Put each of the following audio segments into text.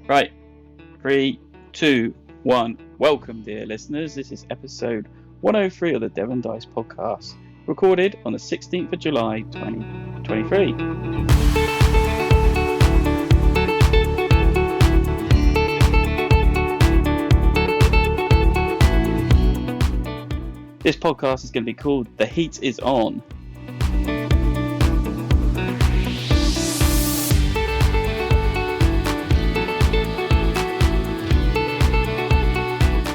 Right, 3, 2, 1. Welcome, dear listeners. This is episode 103 of the Devon Dice Podcast, recorded on the 16th of July, 2023. This podcast is going to be called The Heat is On.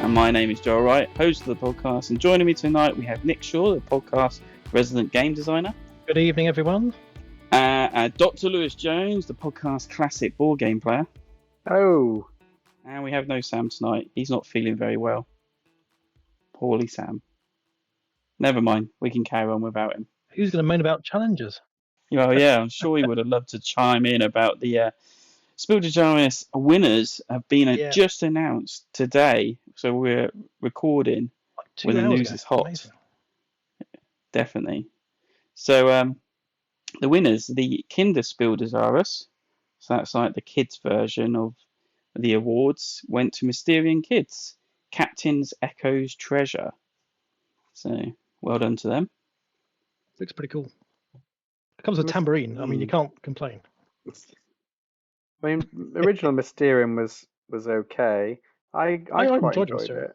My name is Joel Wright, host of the podcast, and joining me tonight we have Nick Shaw, the podcast resident game designer. Good evening, everyone. Dr. Lewis Jones, the podcast classic board game player. Oh. And we have no Sam tonight. He's not feeling very well. Poorly Sam. Never mind, we can carry on without him. Who's going to moan about challenges? Well, yeah, I'm sure he would have loved to chime in about the Spiel Des Jahres winners have been just announced today, so we're recording when the news is hot. Amazing. Definitely. So the winners, the Kinderspiel Des Jahres, so that's like the kids' version of the awards, went to Mysterium Kids, Captain's Echo's Treasure. So well done to them. Looks pretty cool. It comes with a tambourine. I mean, you can't complain. I mean, original Mysterium was okay. I quite enjoyed it.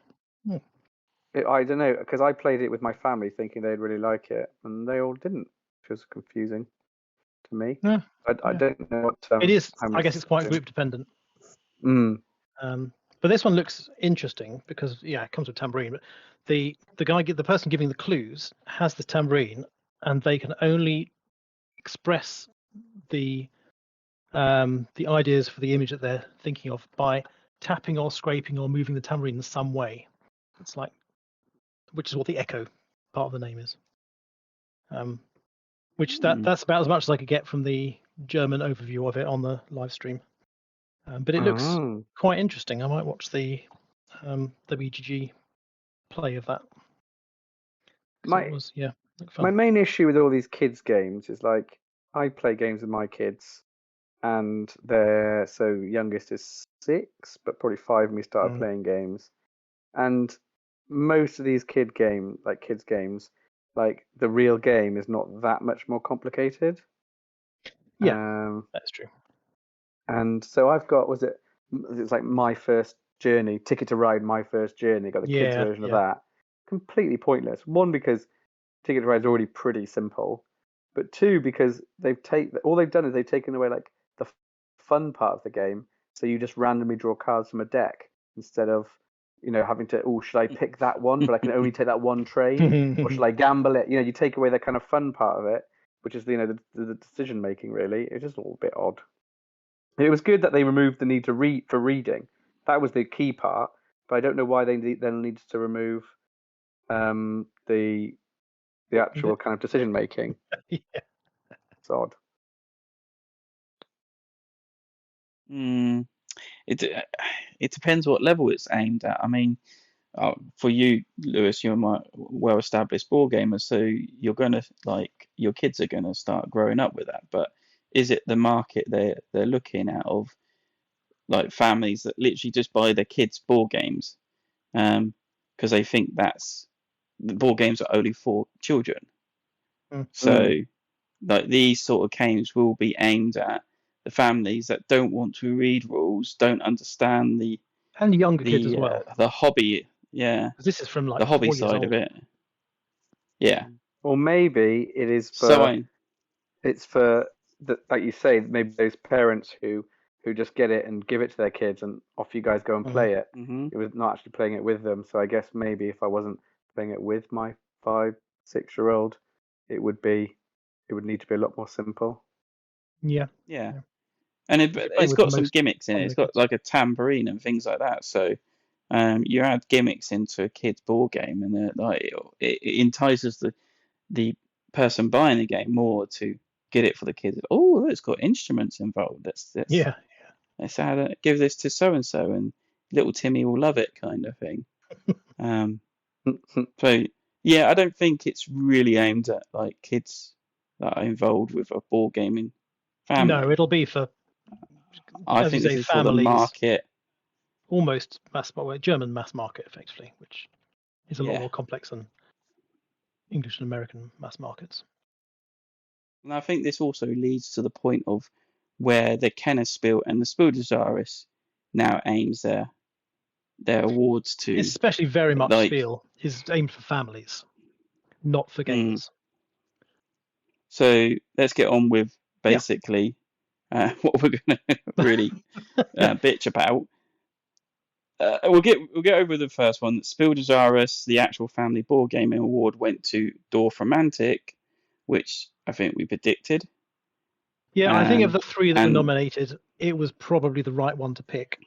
I don't know, because I played it with my family thinking they'd really like it, and they all didn't, which was confusing to me. Yeah, I don't know what... it is. I guess it's quite group dependent. But this one looks interesting because, it comes with tambourine. But the person giving the clues has the tambourine, and they can only express the ideas for the image that they're thinking of by tapping or scraping or moving the tambourine in some way. It's like, which is what the echo part of the name is. That's about as much as I could get from the German overview of it on the live stream. But it looks quite interesting. I might watch the WGG play of that. My main issue with all these kids games is like I play games with my kids, and they're youngest is 6, but probably 5 when we started playing games. And most of these kids games, like the real game is not that much more complicated. Yeah, that's true. And so I've got, it's like My First Journey, Ticket to Ride, My First Journey, got the kids version of that. Completely pointless. 1, because Ticket to Ride is already pretty simple, but 2, because all they've done is they've taken away like the fun part of the game, so you just randomly draw cards from a deck instead of having to, should I pick that one, but I can only take that one trade, or should I gamble it? You take away the kind of fun part of it, which is the decision making. Really, it's just a little bit odd. It was good that they removed the need to read for reading. That was the key part, but I don't know why they then needed to remove the actual kind of decision making. It's odd. It depends what level it's aimed at. I mean, for you, Lewis, you're my well-established board gamer, so you're gonna your kids are gonna start growing up with that. But is it the market they're looking at of like families that literally just buy their kids board games because they think that's the board games are only for children? So like these sort of games will be aimed at the families that don't want to read rules, don't understand and the younger kids as well. The hobby, This is from like the hobby side of it. Yeah. Or maybe it is for it's for like you say, maybe those parents who just get it and give it to their kids and off you guys go and play it. It was not actually playing it with them. So I guess maybe if I wasn't playing it with my 5-6 year old, it would need to be a lot more simple. Yeah. And it's got some gimmicks in it. It's got like a tambourine and things like that. So you add gimmicks into a kid's board game, and it entices the person buying the game more to get it for the kids. Oh, it's got instruments involved. Let's give this to so and so, and little Timmy will love it, kind of thing. So yeah, I don't think it's really aimed at like kids that are involved with a board gaming family. No, it'll be for I as you think this say, is for the families, market. almost German mass market, effectively, which is a lot Yeah. more complex than English and American mass markets. And I think this also leads to the point of where the Kennerspiel and the Spiel des Jahres now aims their awards to. Especially very much like, Spiel is aimed for families, not for gamers. So let's get on with basically what we're going to really bitch about. We'll get over the first one. Spiel des Jahres, the actual family board gaming award, went to DorfRomantik, which I think we predicted. Yeah, I think of the three that were nominated, it was probably the right one to pick.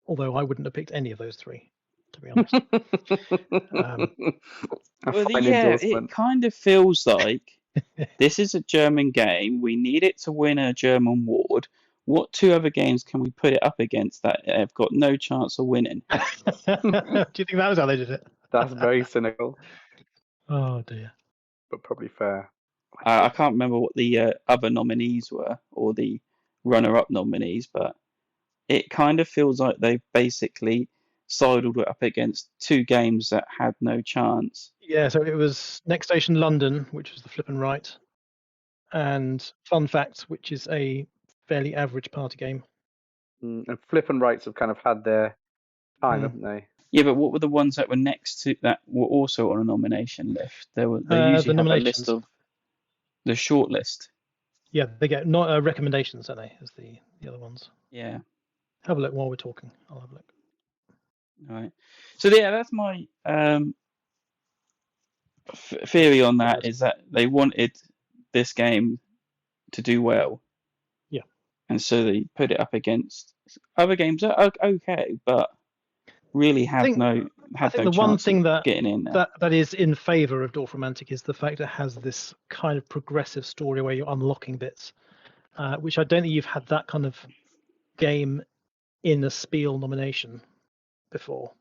Although I wouldn't have picked any of those three, to be honest. It kind of feels like this is a German game. We need it to win a German award. What two other games can we put it up against that have got no chance of winning? Do you think that was how they did it? That's very cynical. Oh dear. But probably fair. I can't remember what the other nominees were or the runner-up nominees, but it kind of feels like they've basically sidled it up against two games that had no chance. Yeah, so it was Next Station London, which was the flip and write, and Fun Facts, which is a fairly average party game. And flip and writes have kind of had their time, haven't they? Yeah, but what were the ones that were next to that were also on a nomination list? They usually have a list of the short list. Yeah, they get not recommendations, don't they? As the other ones. Yeah. Have a look while we're talking. I'll have a look. All right. So yeah, that's my theory on that. Is that they wanted this game to do well. Yeah. And so they put it up against other games that are okay, but really have no chance of getting in there. That is in favour of DorfRomantik is the fact it has this kind of progressive story where you're unlocking bits, which I don't think you've had that kind of game in a Spiel nomination before.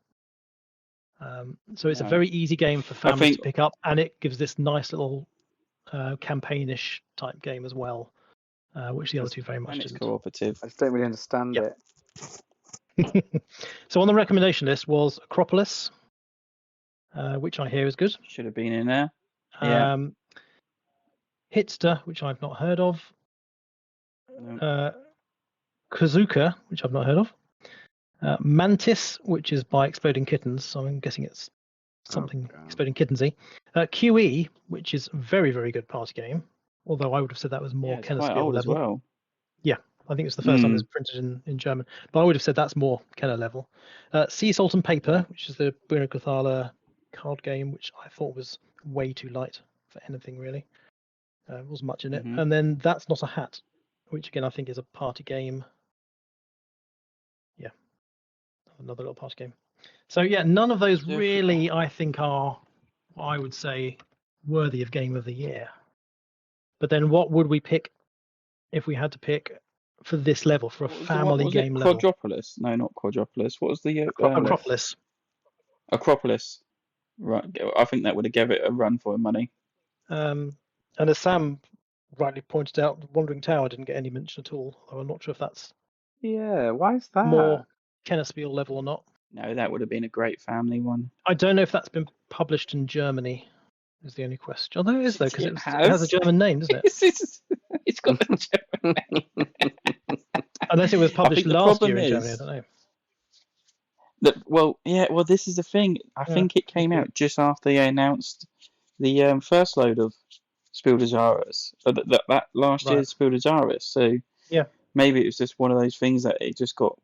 So it's a very easy game for families to pick up, and it gives this nice little campaignish type game as well, which the other two very much didn't. It's cooperative. I just don't really understand it. So on the recommendation list was Acropolis, which I hear is good. Should have been in there. Hitster, which I've not heard of. No. Kazuka, which I've not heard of. Mantis, which is by Exploding Kittens, so I'm guessing it's something Exploding Kittensy. QE, which is a very, very good party game, although I would have said that was more Kennerspiel level. As well. Yeah, I think it's the first time it was printed in German, but I would have said that's more Kenner level. Sea Salt and Paper, which is the Bruno Cathala card game, which I thought was way too light for anything really. Wasn't much in it. And then That's Not a Hat, which again I think is a party game. Yeah, another little party game. So yeah, none of those really I think are, I would say, worthy of Game of the Year. But then what would we pick if we had to pick for this level, for a family game level? Quadropolis? No, not Quadropolis. What was the Acropolis? Acropolis. Right. I think that would have given it a run for money. And as Sam rightly pointed out, Wandering Tower didn't get any mention at all. I'm not sure if that's why is that more Kennerspiel level or not. No, that would have been a great family one. I don't know if that's been published in Germany. Is the only question. Although it is though, because it has a German name, doesn't it? It's got a German name. Unless it was published last year in Germany, I don't know. Well, this is the thing. I think it came out just after they announced the first load of Spiel des Jahres, that last year's Spiel des Jahres. So maybe it was just one of those things that it just got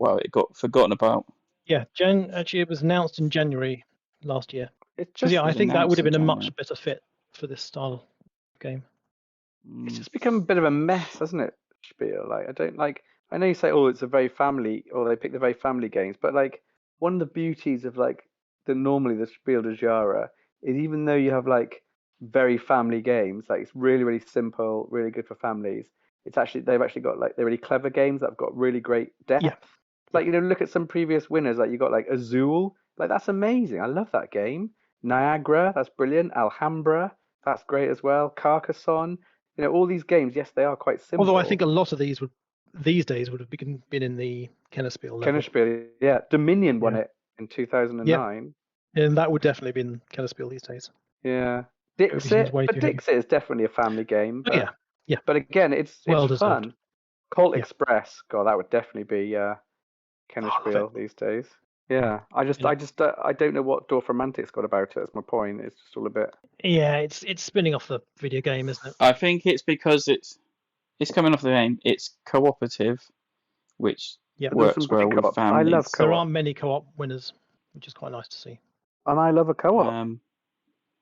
forgotten about. Yeah, actually, it was announced in January last year. I think that would have been a much better fit for this style of game. It's just become a bit of a mess, hasn't it, Spiel? I know you say, it's a very family, or they pick the very family games, but one of the beauties of normally the Spiel des Jahres is even though you have very family games, it's really, really simple, really good for families. They've actually got they're really clever games that have got really great depth. Yeah. Look at some previous winners, you got Azul, that's amazing. I love that game. Niagara, that's brilliant. Alhambra, that's great as well. Carcassonne, all these games, yes, they are quite simple. Although I think a lot of these would these days would have been in the Kennerspiel level. Kennerspiel, yeah. Dominion won it in 2009. And that would definitely be in Kennerspiel these days. Yeah. Dixit, but Dixit is definitely a family game. But, But again, it's fun. Colt Express, God, that would definitely be Kennerspiel these days. Yeah, I don't know what DorfRomantik's got about it. That's my point. It's just all a bit. Yeah, it's spinning off the video game, isn't it? I think it's because it's coming off the game. It's cooperative, which works well with families. I love co-op. There aren't many co-op winners, which is quite nice to see. And I love a co-op,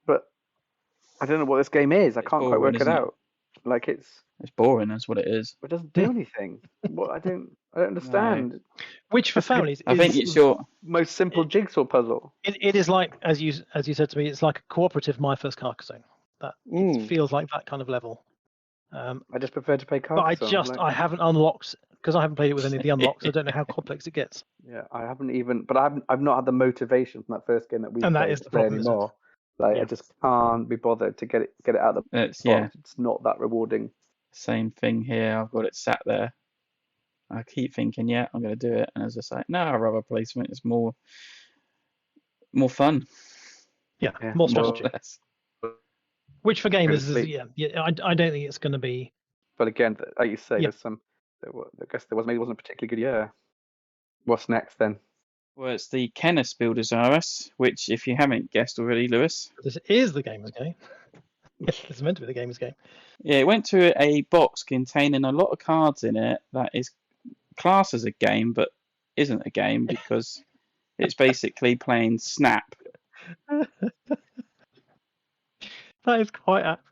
but I don't know what this game is. I can't quite work it out. Like it's boring. That's what it is. It doesn't do anything. What I don't understand. No. Which for families, I think it's your most simple jigsaw puzzle. It is like, as you said to me, it's like a cooperative My First Carcassonne. That it feels like that kind of level. I just prefer to play Carcassonne. But I haven't unlocked, because I haven't played it with any of the unlocks. I don't know how complex it gets. Yeah, I haven't even, but I've not had the motivation from that first game that we played to play anymore. Like I just can't be bothered to get it out of the box. It's not that rewarding. Same thing here. I've got it sat there. I keep thinking, I'm going to do it, and I was just like, no, I'd rather play something that's more fun. Yeah, more strategy. Which for gamers is I don't think it's going to be. But again, like you say, there's some. I guess maybe it wasn't a particularly good year. What's next then? Well, it's the Spiel Des Jahres, which, if you haven't guessed already, Lewis, this is the gamer's game. It's meant to be the gamer's game. Yeah, it went to a box containing a lot of cards in it that is classed as a game, but isn't a game because it's basically playing Snap. That is quite apt.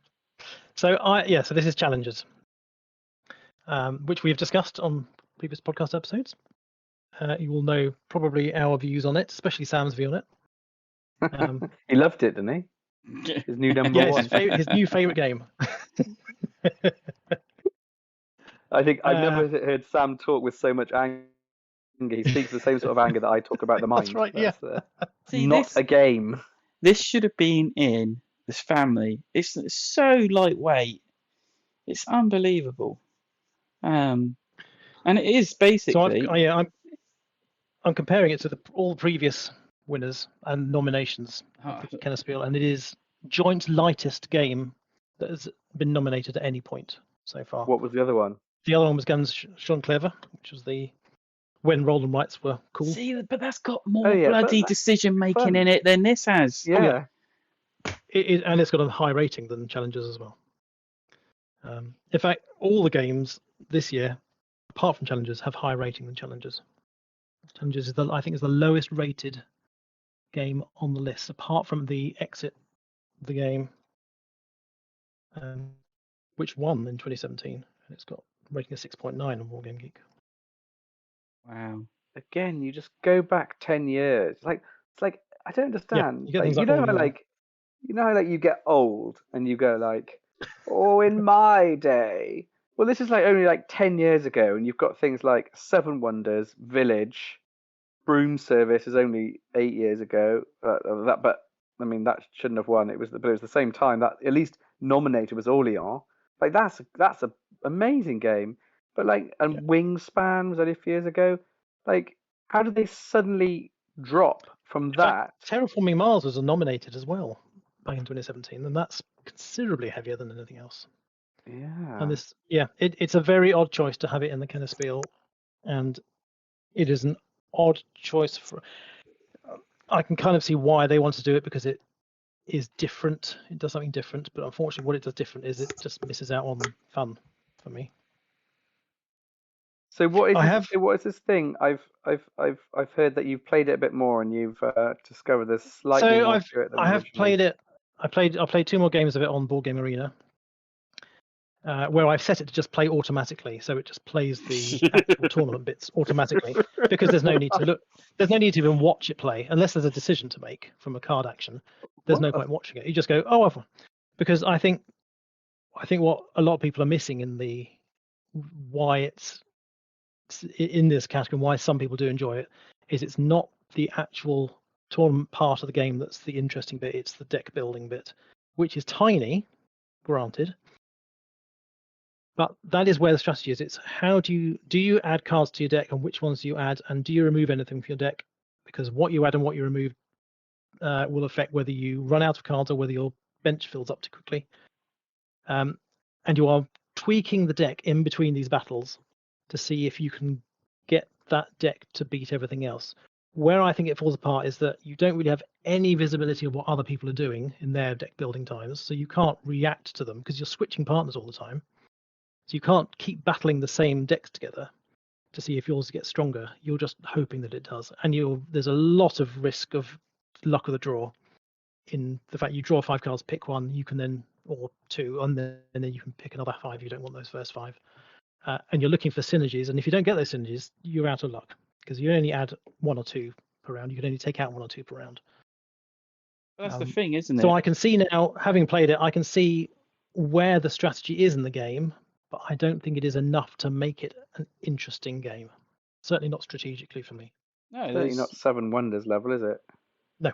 So so this is Challenges, which we have discussed on previous podcast episodes. You will know probably our views on it, especially Sam's view on it. He loved it, didn't he? His new number one. His new favourite game. I think I've never heard Sam talk with so much anger. He speaks the same sort of anger that I talk about the mind. That's right, See, not a game. This should have been in this family. It's so lightweight. It's unbelievable. And it is basically. So I'm comparing it to all the previous winners and nominations for Kennerspiel, and it is joint lightest game that has been nominated at any point so far. What was the other one? The other one was Guns Sean Clever, which was when roll and rights were cool. See, but that's got more bloody decision making in it than this has. Yeah. And it's got a high rating than Challenges as well. In fact, all the games this year, apart from Challenges, have higher rating than Challenges. Challenges I think is the lowest rated game on the list, apart from the exit of the game, which won in 2017. And it's got a rating of 6.9 on War Game Geek. Wow. Again, you just go back 10 years. It's like I don't understand. Yeah, you know how you get old and you go like, oh, in my day. Well, this is only 10 years ago, and you've got things like Seven Wonders, Village, Broom Service is only 8 years ago. But I mean that shouldn't have won. But it was the same time that at least nominated was Orléans. That's an amazing game. But Wingspan was only a few years ago. How did they suddenly drop from that? Terraforming Mars was nominated as well back in 2017, and that's considerably heavier than anything else. Yeah. And it's a very odd choice to have it in the Kennerspiel, and it is an odd choice I can kind of see why they want to do it, because it is different. It does something different, but unfortunately, what it does different is it just misses out on fun for me. So what is this thing? I've heard that you've played it a bit more and you've discovered there's slightly more to it than I have played it. I played 2 more games of it on Board Game Arena, where I've set it to just play automatically, so it just plays the actual tournament bits automatically, because there's no need to look. There's no need to even watch it play unless there's a decision to make from a card action. There's no point watching it. You just go, because I think what a lot of people are missing in why it's in this category, why some people do enjoy it, is it's not the actual tournament part of the game that's the interesting bit. It's the deck building bit, which is tiny, granted, But that is where the strategy is. It's how do you add cards to your deck, and which ones do you add, and do you remove anything from your deck? Because what you add and what you remove will affect whether you run out of cards or whether your bench fills up too quickly. And you are tweaking the deck in between these battles to see if you can get that deck to beat everything else. Where I think it falls apart is that you don't really have any visibility of what other people are doing in their deck building times, so you can't react to them because you're switching partners all the time. So you can't keep battling the same decks together to see if yours gets stronger. You're just hoping that it does. And there's a lot of risk of luck of the draw in the fact you draw 5 cards, pick one, you can then, or 2, and then you can pick another 5 if you don't want those first 5. And you're looking for synergies. And if you don't get those synergies, you're out of luck because you only add 1 or 2 per round. You can only take out 1 or 2 per round. That's the thing, isn't it? So I can see now, having played it, I can see where the strategy is in the game, but I don't think it is enough to make it an interesting game. Certainly not strategically for me. No, Certainly not Seven Wonders level, is it? No,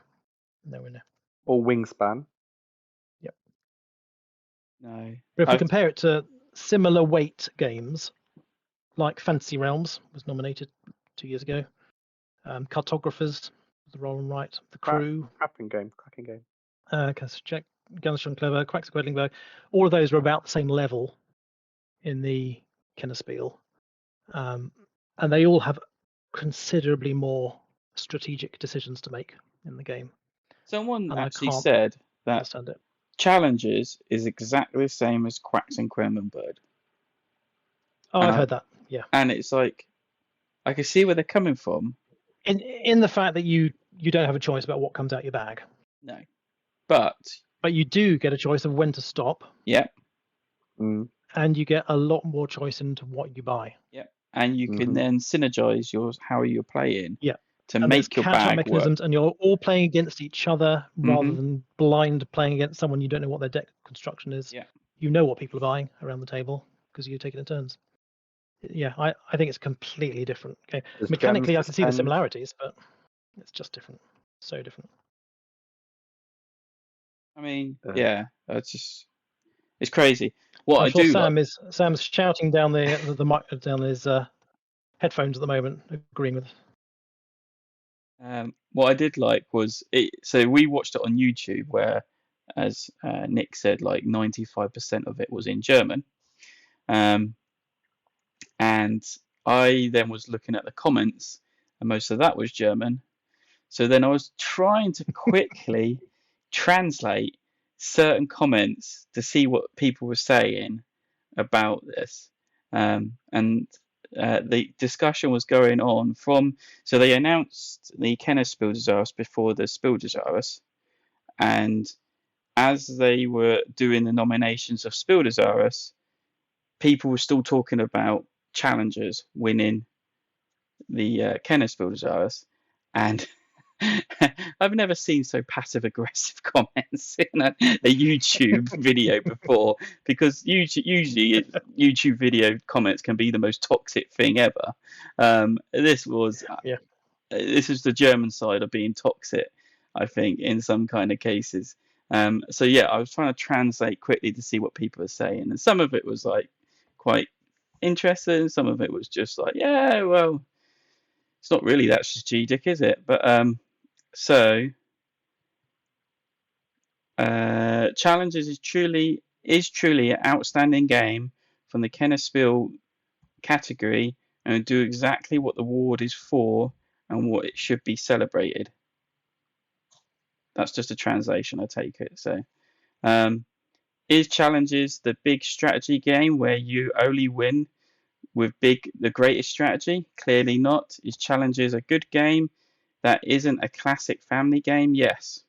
nowhere near. Or Wingspan. Yep. No. But if we compare it to similar weight games, like Fantasy Realms was nominated 2 years ago, Cartographers, the Roll and Write, The Crew, Cracking game. Guns John Clever, Quacks of Quedlinburg, all of those were about the same level in the Kennerspiel, and they all have considerably more strategic decisions to make in the game. Someone actually said that Challenges is exactly the same as Quacks and Quedlinburg. Oh, I've heard that. Yeah. And it's like, I can see where they're coming from. In the fact that you don't have a choice about what comes out your bag. No. But you do get a choice of when to stop. Yeah. And you get a lot more choice into what you buy. Yeah. And you can then synergize how you're playing. Yeah. To make your bag mechanisms, work. And you're all playing against each other rather than blind playing against someone you don't know what their deck construction is. Yeah. You know what people are buying around the table because you're taking it in turns. Yeah, I think it's completely different. Okay. Mechanically, I can see the similarities, but it's just different. So different. I mean, yeah, it's crazy. What I'm sure Sam's shouting down the mic down his headphones at the moment, agreeing with. What I did like was so we watched it on YouTube, where, as Nick said, like 95% of it was in German, and I then was looking at the comments, and most of that was German. So then I was trying to quickly translate certain comments to see what people were saying about this, and the discussion was going on so they announced the Kennerspiel Des Jahres before the Spiel Des Jahres, and as they were doing the nominations of Spiel Des Jahres, people were still talking about challengers winning the Kennerspiel Des Jahres, and I've never seen so passive-aggressive comments in a YouTube video before, because usually YouTube video comments can be the most toxic thing ever. This is the German side of being toxic, I think, in some kind of cases. So yeah, I was trying to translate quickly to see what people are saying, and some of it was like quite interesting. Some of it was just like, yeah, well, it's not really that strategic, is it? But Challenges is truly an outstanding game from the Kennerspiel category, and do exactly what the award is for and what it should be celebrated. That's just a translation, I take it. So, is Challenges the big strategy game where you only win with the greatest strategy? Clearly not. Is Challenges a good game that isn't a classic family game? Yes.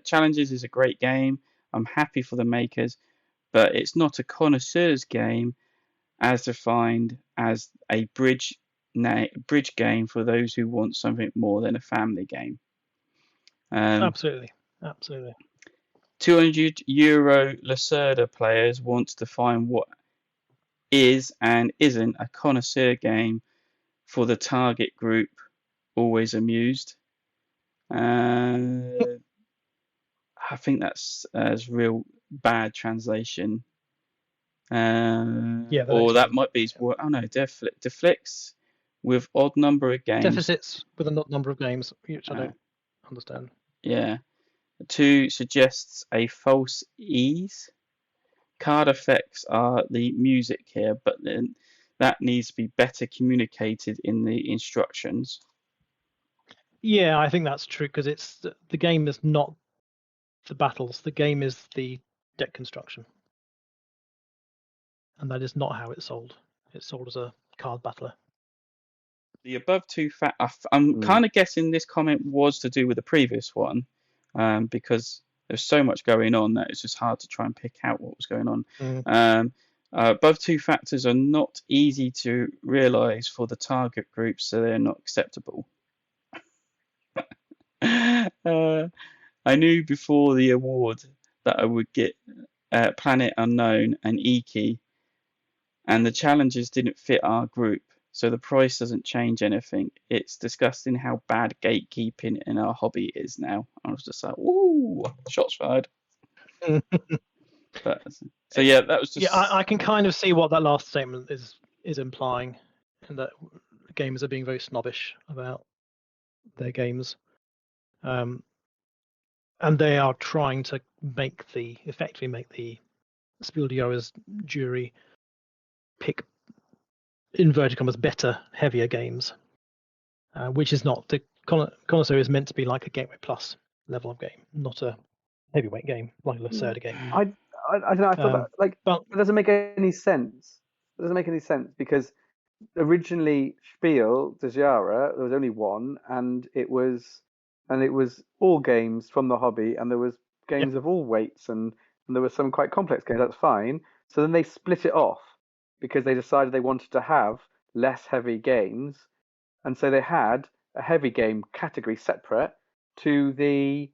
Challenges is a great game. I'm happy for the makers, but it's not a connoisseur's game as defined as a bridge game for those who want something more than a family game. Absolutely. 200 euro Lacerda players want to define what is and isn't a connoisseur game for the target group. Always amused. I think that's as real bad translation. Yeah, or that might be. Yeah. Oh no, deflicts with odd number of games. Deficits with a odd number of games, which I don't understand. Yeah. 2 suggests a false ease. Card effects are the music here, but then that needs to be better communicated in the instructions. Yeah, I think that's true because it's the game is not the battles. The game is the deck construction, and that is not how it's sold. It's sold as a card battler. The above 2 I'm kind of guessing this comment was to do with the previous one, because there's so much going on that it's just hard to try and pick out what was going on. Above 2 factors are not easy to realize for the target group, so they're not acceptable. I knew before the award that I would get Planet Unknown and Iki, and the challenges didn't fit our group, so the price doesn't change anything. It's disgusting how bad gatekeeping in our hobby is now. I was just like, ooh, shots fired. So yeah, that was just. Yeah, I can kind of see what that last statement is implying, and that gamers are being very snobbish about their games, and they are trying to effectively make the Spiel des Jahres jury pick inverted commas better, heavier games, which is not the Connoisseur is meant to be like a Gateway Plus level of game, not a heavyweight game like a Lacerda game. I don't know. I thought but it doesn't make any sense. It doesn't make any sense because originally Spiel Des Jahres there was only one, and it was all games from the hobby, and there was games of all weights, and there were some quite complex games. That's fine. So then they split it off because they decided they wanted to have less heavy games, and so they had a heavy game category separate to the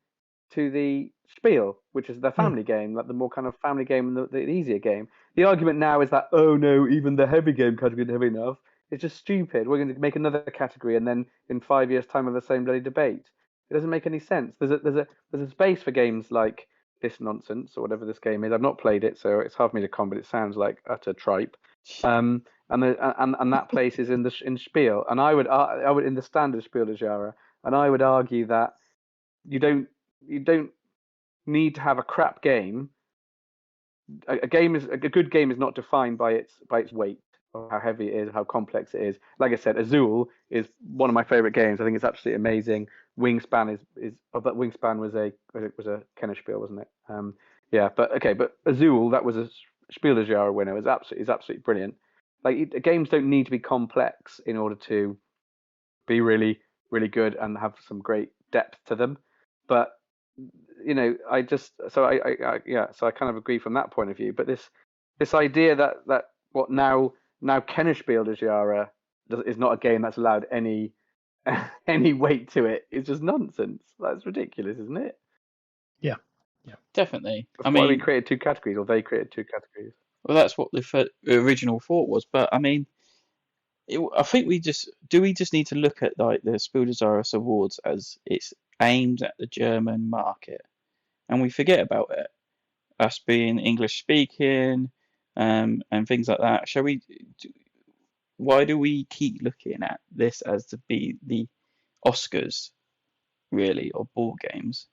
Spiel, which is the family game, like the more kind of family game and the easier game. The argument now is that, oh no, even the heavy game category isn't heavy enough. It's just stupid. We're going to make another category, and then in 5 years' time have the same bloody debate. It doesn't make any sense. There's a space for games like this nonsense or whatever this game is. I've not played it, so it's hard for me to comment. It sounds like utter tripe. And that place is in Spiel, and I would in the standard Spiel des Jahres, and I would argue that you don't need to have a crap game. A good game is not defined by its weight or how heavy it is, how complex it is. Like I said, Azul is one of my favorite games. I think it's absolutely amazing. Wingspan but Wingspan was a Kennerspiel, wasn't it? But Azul, that was a Spiel des Jahres winner. Is absolutely brilliant. Like games don't need to be complex in order to be really, really good and have some great depth to them. But I kind of agree from that point of view. But this idea that what now Kennerspiel des Jahres is not a game that's allowed any weight to it is just nonsense. That's ridiculous, isn't it? Yeah, definitely. That's why we created 2 categories, or they created 2 categories. Well, that's what the original thought was. But I mean, I think we just need to look at like the Spiel des Jahres awards as it's aimed at the German market, and we forget about it, us being English speaking, and things like that. Why do we keep looking at this as to be the Oscars, really, of board games,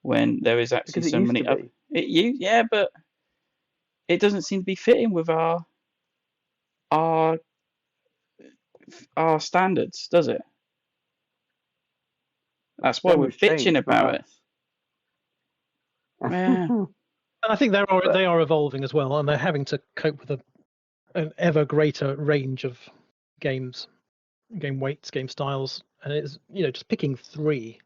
when there is actually so many? But it doesn't seem to be fitting with our standards, does it? That's why we're bitching about it. Yeah. And I think they are evolving as well, and they're having to cope with an ever greater range of games, game weights, game styles, and it's just picking 3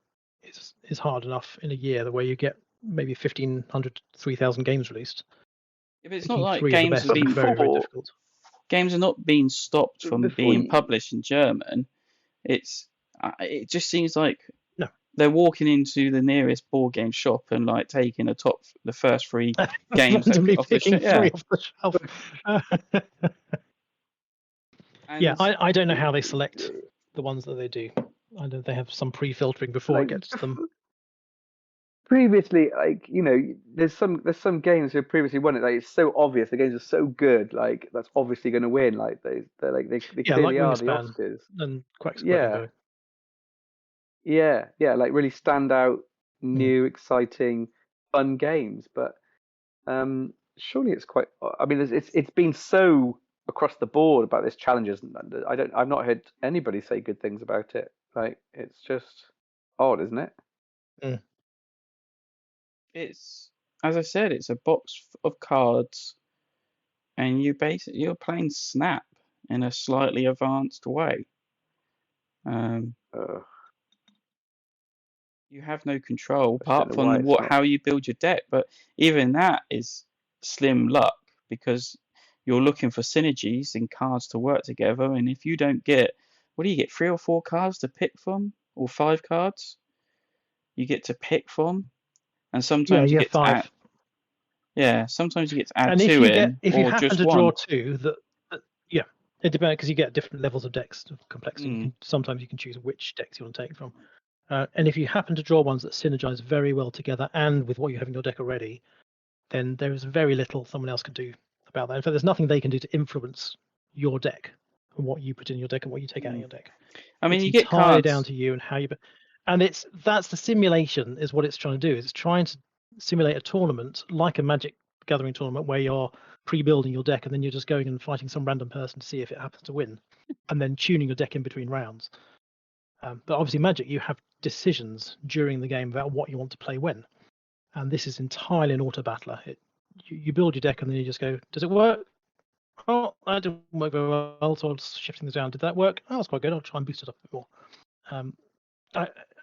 is hard enough in a year where you get maybe 1,500 to 3,000 games released. If it's not like games are being very, very difficult. Games are not being stopped from being published in German. It just seems like they're walking into the nearest board game shop and like taking the first 3 games off the shelf. I don't know how they select the ones that they do. I know they have some pre-filtering before it gets to them. previously, like, there's some games who previously won it. Like, it's so obvious. The games are so good. Like, that's obviously going to win. Like, they clearly like are the Wingspan Oscars. and Quack Yeah, Go. yeah. Like, really stand out, new, exciting, fun games. But surely it's quite. I mean, it's been so across the board about this challenges. I've not heard anybody say good things about it. Like, it's just odd, isn't it? Mm. It's, as I said, it's a box of cards, and you're playing Snap in a slightly advanced way. You have no control apart from how you build your deck, but even that is slim luck because you're looking for synergies in cards to work together, and if you don't get, what do you get, 3 or 4 cards to pick from, or 5 cards you get to pick from, and sometimes you get 5. Sometimes you get to add and 2 if you happen just to 1. draw 2, it depends, because you get different levels of decks of complexity. Sometimes you can choose which decks you want to take from. And if you happen to draw ones that synergize very well together and with what you have in your deck already, then there is very little someone else can do about that. In fact, there's nothing they can do to influence your deck and what you put in your deck and what you take out of your deck. I mean, it's you get entirely cards down to you and how you. And that's the simulation is what it's trying to do. It's trying to simulate a tournament like a Magic Gathering tournament where you're pre-building your deck and then you're just going and fighting some random person to see if it happens to win, and then tuning your deck in between rounds. But obviously, Magic, you have decisions during the game about what you want to play when, and this is entirely an auto battler. You build your deck and then you just go, does it work? Oh, that didn't work very well, so I was shifting this down. Did that work? Oh, that's quite good. I'll try and boost it up a bit more.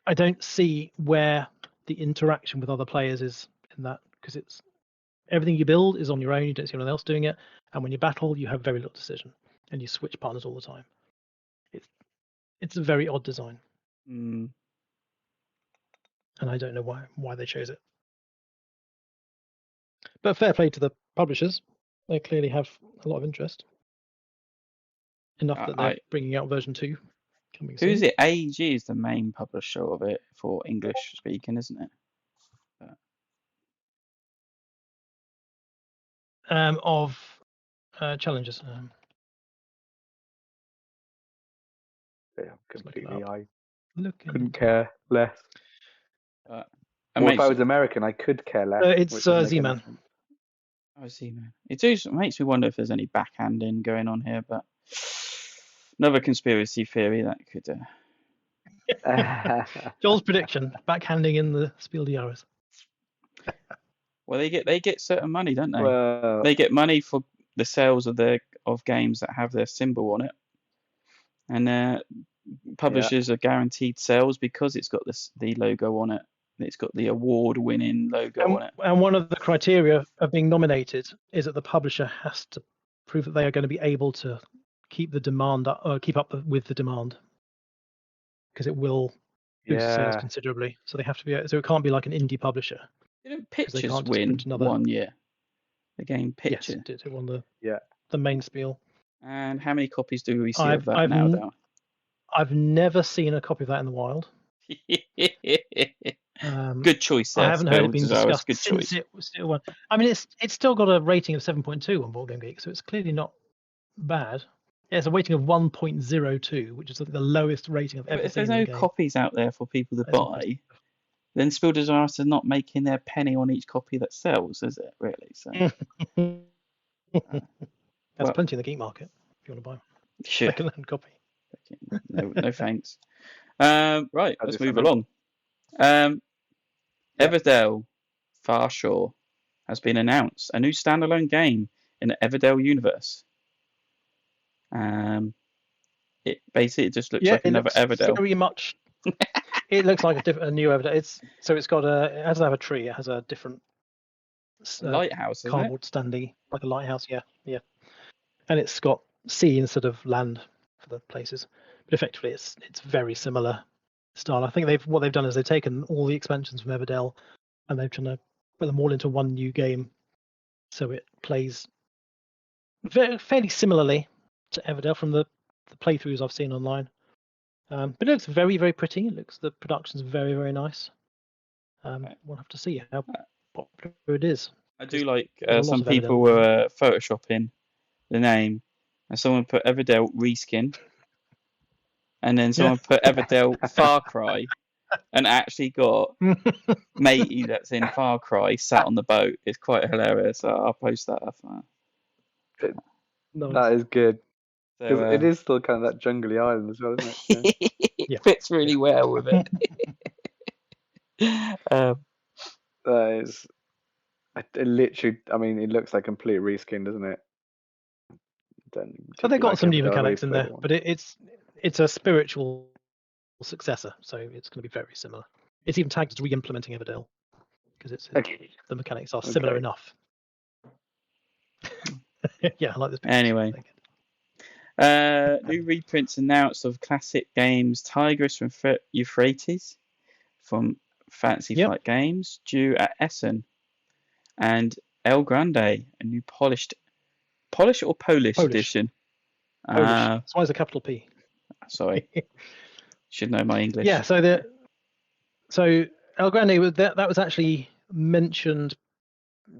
I don't see where the interaction with other players is in that, because it's everything you build is on your own. You don't see anyone else doing it, and when you battle, you have very little decision, and you switch partners all the time. It's a very odd design, and I don't know why they chose it. But fair play to the publishers; they clearly have a lot of interest, enough that they're bringing out version 2. Who's it? AEG is the main publisher of it for English speaking, isn't it? Of challenges. Yeah, completely. I couldn't care less. Well, if I was American, I could care less. It's Z-Man. Oh, Z-Man. It makes me wonder if there's any backhanding going on here, but another conspiracy theory that could. Joel's prediction: backhanding in the Spiel Des Jahres. Well, they get certain money, don't they? Well, they get money for the sales of games that have their symbol on it, and publishers are guaranteed sales because it's got the logo on it. It's got the award-winning logo on it. And one of the criteria of being nominated is that the publisher has to prove that they are going to be able to keep the demand keep up with the demand, because it will boost sales considerably. So they have to be. So it can't be like an indie publisher. Didn't Pictures win one year? The game Picture. Yes, it won the main Spiel. And how many copies do we see of that now, though? I've never seen a copy of that in the wild. Good choice there. I haven't heard it being discussed good since choice. it still won. I mean, it's still got a rating of 7.2 on Board Game Geek, so it's clearly not bad. Yeah, it's a rating of 1.02, which is the lowest rating I've ever seen. If there's no copies out there for people to buy, then Spiel Des Jahres is not making their penny on each copy that sells, is it? Really? So there's plenty in the geek market if you want to buy a second-hand copy. No thanks. Right, let's move along. Everdell Farshore has been announced, a new standalone game in the Everdell universe. It basically just looks like another Everdell. Very much. It looks like a new Everdell. It has to have a tree. It has a different lighthouse, cardboard standee, like a lighthouse. Yeah. And it's got sea instead of land for the places, but effectively it's very similar style. I think what they've done is they've taken all the expansions from Everdell and they've tried to put them all into one new game, so it plays fairly similarly to Everdell from the playthroughs I've seen online. But it looks very, very pretty. The production's very, very nice. We'll have to see how popular it is. I do like there's a lot some of people Everdell. were photoshopping the name, and someone put Everdell Reskin, and then someone put Everdell Far Cry, and actually got matey that's in Far Cry sat on the boat. It's quite hilarious. I'll post that up. Nice. That is good. Because So, it is still kind of that jungly island as well, isn't it? it Yeah. fits really well with it. That is. It literally, I mean, it looks like complete reskin, doesn't it? But they've got some new mechanics in there, but it's a spiritual successor, so it's going to be very similar. It's even tagged as re-implementing Everdell because the mechanics are similar enough. Yeah, I like this picture. Anyway, new reprints announced of classic games Tigris from Euphrates from Fantasy Flight Games due at Essen, and El Grande, a new Polish or Polish edition. Polish. That's why it's a capital P. Sorry, should know my English. Yeah, so El Grande that was actually mentioned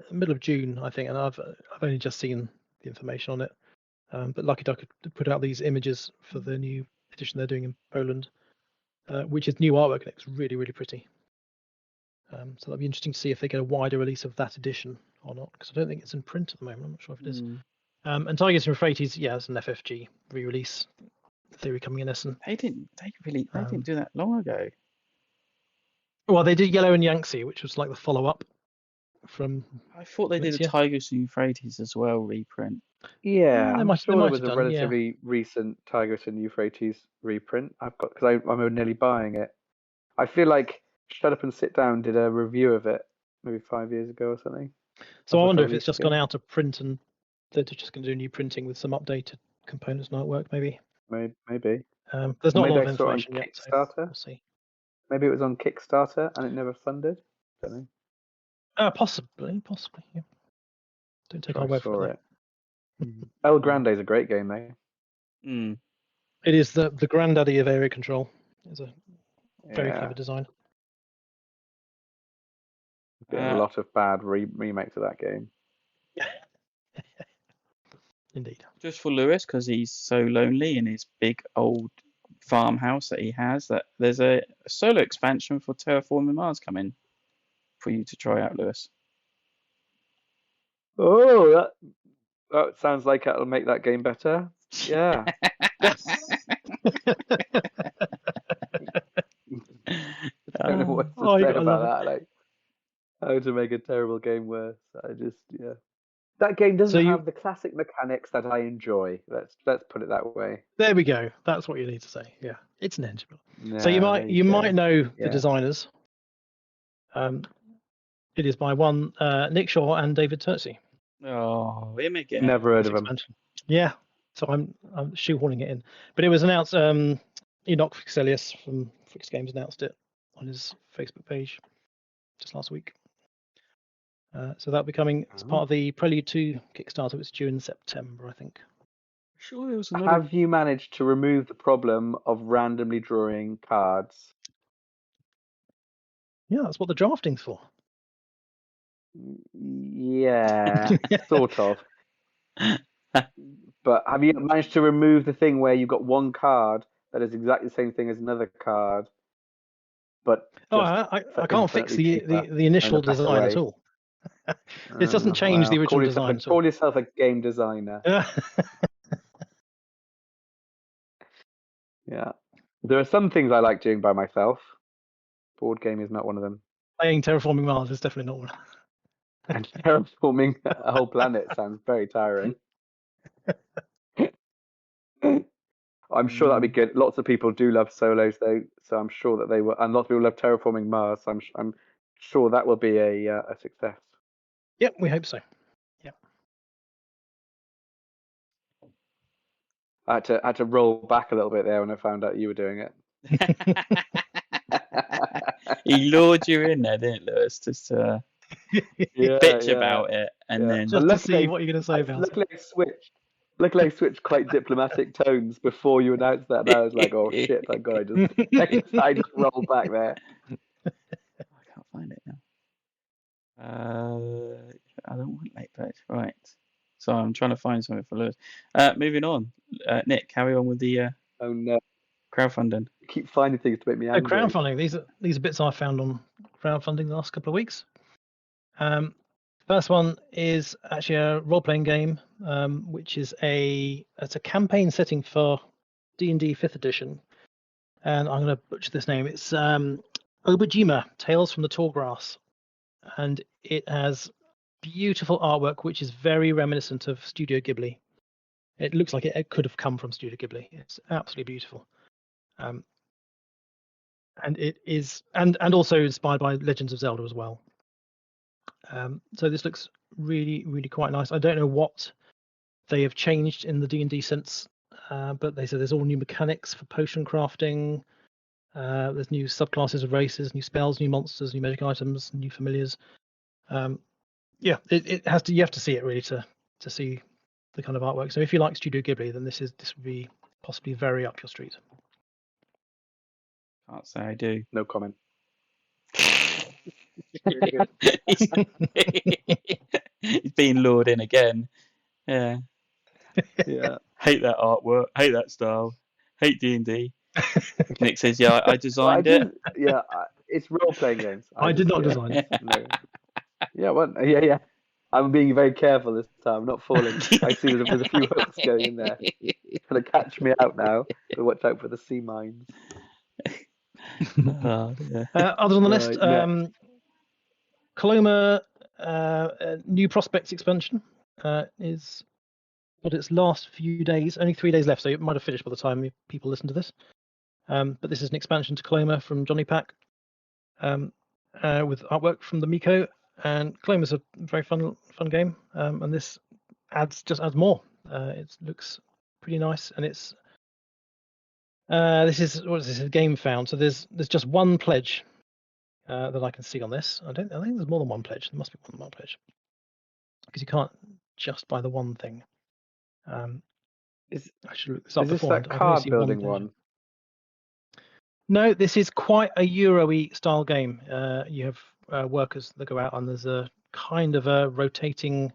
middle of June, I think, and I've only just seen the information on it. But Lucky Duck had put out these images for the new edition they're doing in Poland, which is new artwork, and it's really, really pretty. So that'll be interesting to see if they get a wider release of that edition or not, because I don't think it's in print at the moment. I'm not sure if it is. And Tigris and Euphrates, it's an FFG re-release. Theory coming in Essen. They didn't do that long ago. Well, they did Yellow and Yangtze, which was like the follow-up from. I thought they did a Tigris and Euphrates as well reprint. Yeah, they I'm might sure have there was done, a relatively recent Tigris and Euphrates reprint. I've got because I'm nearly buying it. I feel like Shut Up and Sit Down did a review of it maybe 5 years ago or something. So I wonder if it's just gone out of print and they're just going to do new printing with some updated components and artwork, maybe. Maybe. There's not a lot of information yet. Kickstarter. So we'll see. Maybe it was on Kickstarter and it never funded. Don't know. Possibly. Yeah. Don't take our word for it. El Grande is a great game, though. It is the granddaddy of area control. It's a very clever design. A lot of bad remakes of that game. Indeed. Just for Lewis, because he's so lonely in his big old farmhouse that he has, that there's a solo expansion for Terraforming Mars coming for you to try out, Lewis. Oh, that sounds like it'll make that game better. Yeah. I don't know what to say about that. Like, how to make a terrible game worse. That game doesn't have the classic mechanics that I enjoy. Let's put it that way. There we go. That's what you need to say. Yeah, it's an engine. So you might know the designers. It is by one Nick Shaw and David Turcey. Oh, him again. Never heard of him. Yeah, so I'm shoehorning it in. But it was announced. Enoch Fixelius from Fix Games announced it on his Facebook page just last week. So that'll be coming as part of the Prelude 2 Kickstarter. It's due in September, I think. Sure, there was another... Have you managed to remove the problem of randomly drawing cards? Yeah, that's what the drafting's for. Yeah, sort of. But have you managed to remove the thing where you've got one card that is exactly the same thing as another card? But I can't fix the initial design at all. This doesn't change the original design. Call yourself a game designer. Yeah. There are some things I like doing by myself. Board game is not one of them. Playing Terraforming Mars is definitely not one. And terraforming a whole planet sounds very tiring. I'm sure that'd be good. Lots of people do love solos, though, so I'm sure that they will. And lots of people love Terraforming Mars. So I'm sure that will be a success. Yep, we hope so. Yep. I had to roll back a little bit there when I found out you were doing it. He lured you in there, didn't Lewis? Just to bitch about it, and then just to see what you're going to say about it. Luckily, I switched quite diplomatic tones before you announced that. And I was like, "Oh shit! Thank God, I just rolled back there." I can't find it now. I don't want late pledge. Right. So I'm trying to find something for Lewis. Moving on. Nick, carry on with the Oh no! crowdfunding. You keep finding things to make me Oh, angry. crowdfunding. These are bits I found on crowdfunding the last couple of weeks. First one is actually a role-playing game, which is it's a campaign setting for D&D 5th edition, and I'm going to butcher this name. It's Obojima, Tales from the Tall Grass, and it has beautiful artwork, which is very reminiscent of Studio Ghibli. It looks like it could have come from Studio Ghibli. It's absolutely beautiful, and it is, and also inspired by Legends of Zelda as well. So this looks really, really quite nice. I don't know what they have changed in the D&D since, but they said there's all new mechanics for potion crafting. There's new subclasses of races, new spells, new monsters, new magic items, new familiars. Yeah, it has to. You have to see it really to see the kind of artwork. So if you like Studio Ghibli, then this would be possibly very up your street. Can't say I do. No comment. He's being lured in again. Yeah. Yeah. Hate that artwork. Hate that style. Hate D&D. Nick says, "Yeah, I designed it." Yeah, it's role-playing games. I did not design it. No. Yeah, well, yeah. I'm being very careful this time. I'm not falling. I see there's a few hooks going in there. It's going to catch me out now. So watch out for the sea mines. Oh, yeah. Other on the list, Right, Coloma New Prospects expansion is got its last few days. Only 3 days left, so it might have finished by the time people listen to this. But this is an expansion to Coloma from Johnny Pack, with artwork from the Miko. And Coloma's a very fun game, and this adds more. It looks pretty nice, and it's this is a game found. So there's just one pledge that I can see on this. I think there's more than one pledge. There must be more than one pledge, because you can't just buy the one thing. I should look this up is this beforehand. that card building one? No, this is quite a Euro-y style game. You have workers that go out, and there's a kind of a rotating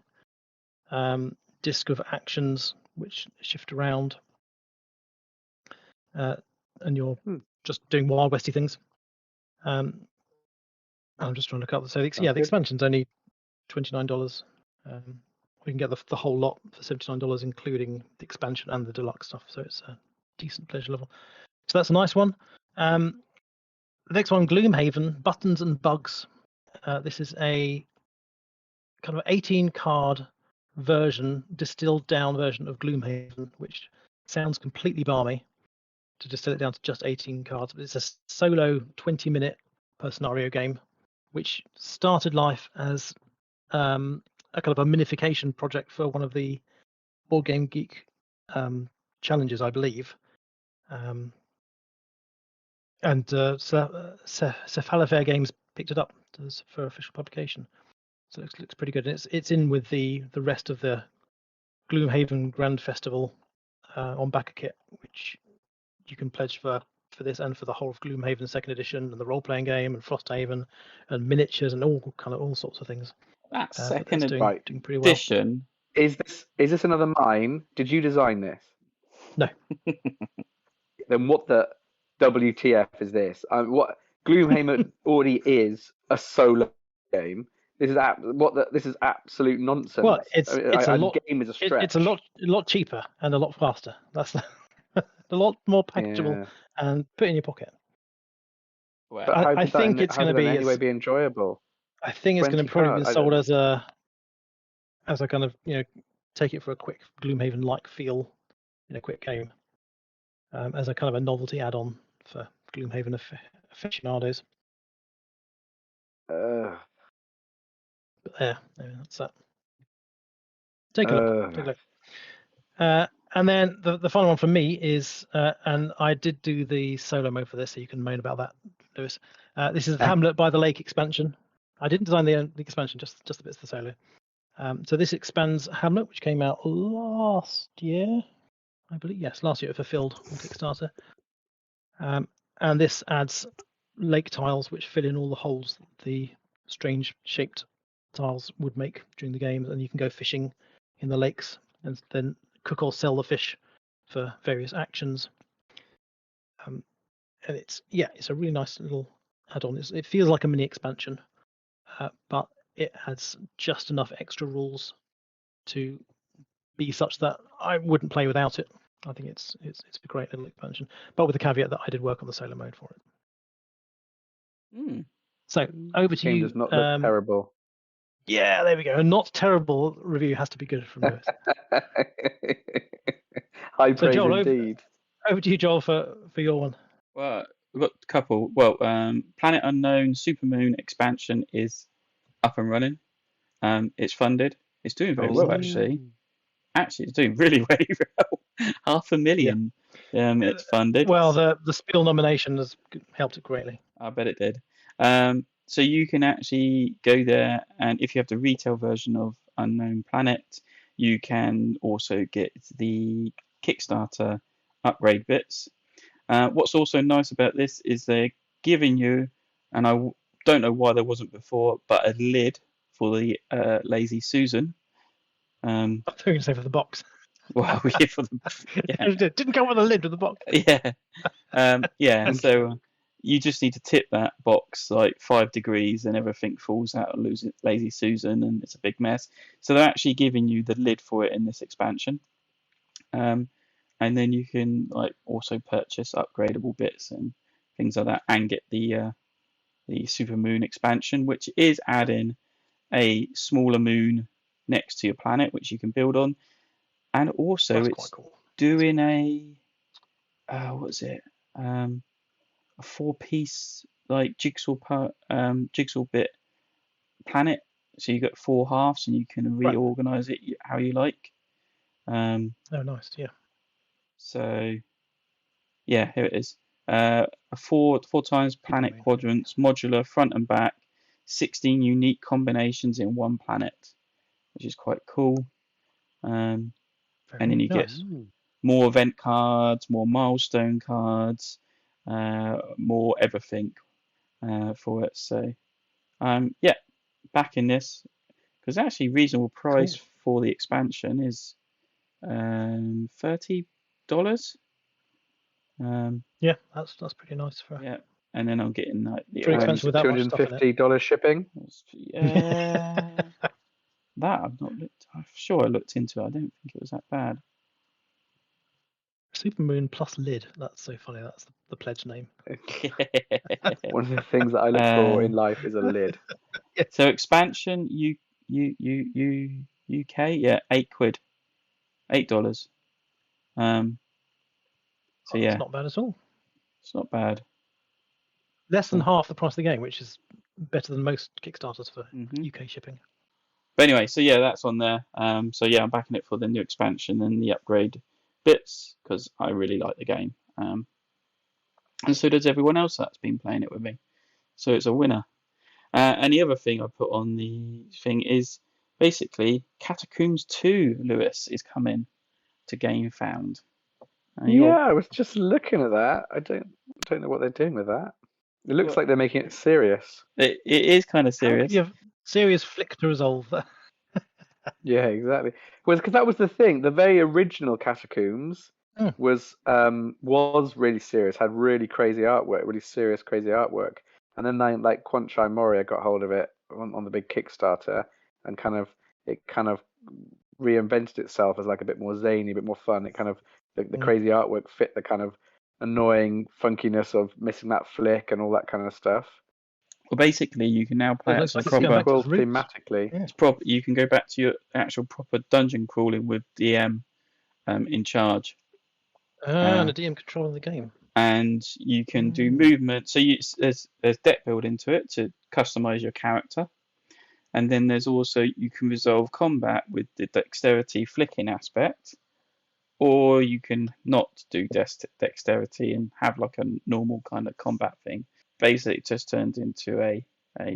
disc of actions which shift around, and you're just doing Wild Westy things. I'm just trying to look up. So the expansion's only $29. We can get the whole lot for $79, including the expansion and the deluxe stuff. So it's a decent pleasure level. So that's a nice one. The next one, Gloomhaven, Buttons and Bugs. This is a kind of 18-card version, distilled down version of Gloomhaven, which sounds completely balmy to distill it down to just 18 cards. But it's a solo 20-minute per scenario game, which started life as a kind of a minification project for one of the Board Game Geek challenges, I believe. And Cephalofair Games picked it up for official publication. So it looks pretty good. And it's in with the rest of the Gloomhaven Grand Festival on backer kit, which you can pledge for this and for the whole of Gloomhaven 2nd edition and the role-playing game and Frosthaven and miniatures and all sorts of things. That second doing pretty well. edition. Is this another mine? Did you design this? No. Then what the WTF is this? What Gloomhaven already is a solo game. This is absolute nonsense. Well, a game is a stretch. It's a lot cheaper and a lot faster. That's a lot more packageable and put in your pocket. Well, I think it's going to be anyway be enjoyable. I think it's going to probably be sold as a kind of take it for a quick Gloomhaven-like feel in a quick game, as a kind of a novelty add-on for Gloomhaven aficionados. But that's that. Take a look. And then the final one from me is, and I did do the solo mode for this, so you can moan about that, Lewis. This is Hamlet by the Lake expansion. I didn't design the expansion, just the bits of the solo. So this expands Hamlet, which came out last year, I believe. Yes, last year it fulfilled on Kickstarter. And this adds lake tiles which fill in all the holes that the strange shaped tiles would make during the game, and you can go fishing in the lakes and then cook or sell the fish for various actions. And it's a really nice little add-on. It feels like a mini expansion, but it has just enough extra rules to be such that I wouldn't play without it. I think it's a great little expansion, but with the caveat that I did work on the solo mode for it. So over to Game you. does not look terrible. Yeah, there we go. A not terrible review has to be good from Lewis. High praise Joel, indeed. Over to you, Joel, for your one. Well, we've got a couple. Well, Planet Unknown Supermoon expansion is up and running. It's funded. It's doing very well, actually. Actually, it's doing really, really well. 500,000. It's funded. Well, the Spiel nomination has helped it greatly. I bet it did. So you can actually go there, and if you have the retail version of Unknown Planet, you can also get the Kickstarter upgrade bits. What's also nice about this is they're giving you, and I don't know why there wasn't before, but a lid for the Lazy Susan. I thought you were going to say for the box. Well, yeah, for the It didn't come with a lid with the box. Yeah. So you just need to tip that box like 5 degrees, and everything falls out of Lazy Susan, and it's a big mess. So they're actually giving you the lid for it in this expansion, and then you can like also purchase upgradable bits and things like that, and get the Supermoon expansion, which is adding a smaller moon next to your planet, which you can build on, and also That's it's quite cool. doing a a 4-piece like jigsaw bit planet. So you got 4 halves, and you can reorganize it how you like. Oh, nice, yeah. So yeah, here it is. A 4 times planet quadrants, modular front and back, 16 unique combinations in one planet, which is quite cool. And then you get more event cards, more milestone cards, more everything for it. So back in this, because actually reasonable price for the expansion is $30. Yeah, that's pretty nice for. Yeah, and then I'm getting like the $250 shipping. Yeah, that I've not looked. I'm sure I looked into it. I don't think it was that bad. Supermoon plus lid. That's so funny. That's the pledge name. One of the things that I look for in life is a lid. So expansion, UK, yeah, £8. $8. So yeah, it's not bad at all. It's not bad. Less than half the price of the game, which is better than most Kickstarters for UK shipping. But anyway, so yeah, that's on there. So yeah, I'm backing it for the new expansion and the upgrade bits because I really like the game. And so does everyone else that's been playing it with me. So it's a winner. And the other thing I put on the thing is basically Catacombs 2, Lewis, is coming to GameFound. I was just looking at that. I don't know what they're doing with that. It looks like they're making it serious. It is kind of serious. You have serious flick to resolve that. Yeah, exactly. Well, because that was the thing. The very original Catacombs was really serious. Had really crazy artwork, really serious, crazy artwork. And then like Quanchai Moria got hold of it on the big Kickstarter, and it kind of reinvented itself as like a bit more zany, a bit more fun. It kind of the crazy artwork fit the kind of annoying funkiness of missing that flick and all that kind of stuff. Well, basically, you can now play it as a proper thematically. It's proper. You can go back to your actual proper dungeon crawling with DM in charge. And a DM controlling the game. And you can do movement. So there's deck building to it to customize your character. And then there's also, you can resolve combat with the dexterity flicking aspect. Or you can not do dexterity and have like a normal kind of combat thing. Basically, it just turns into a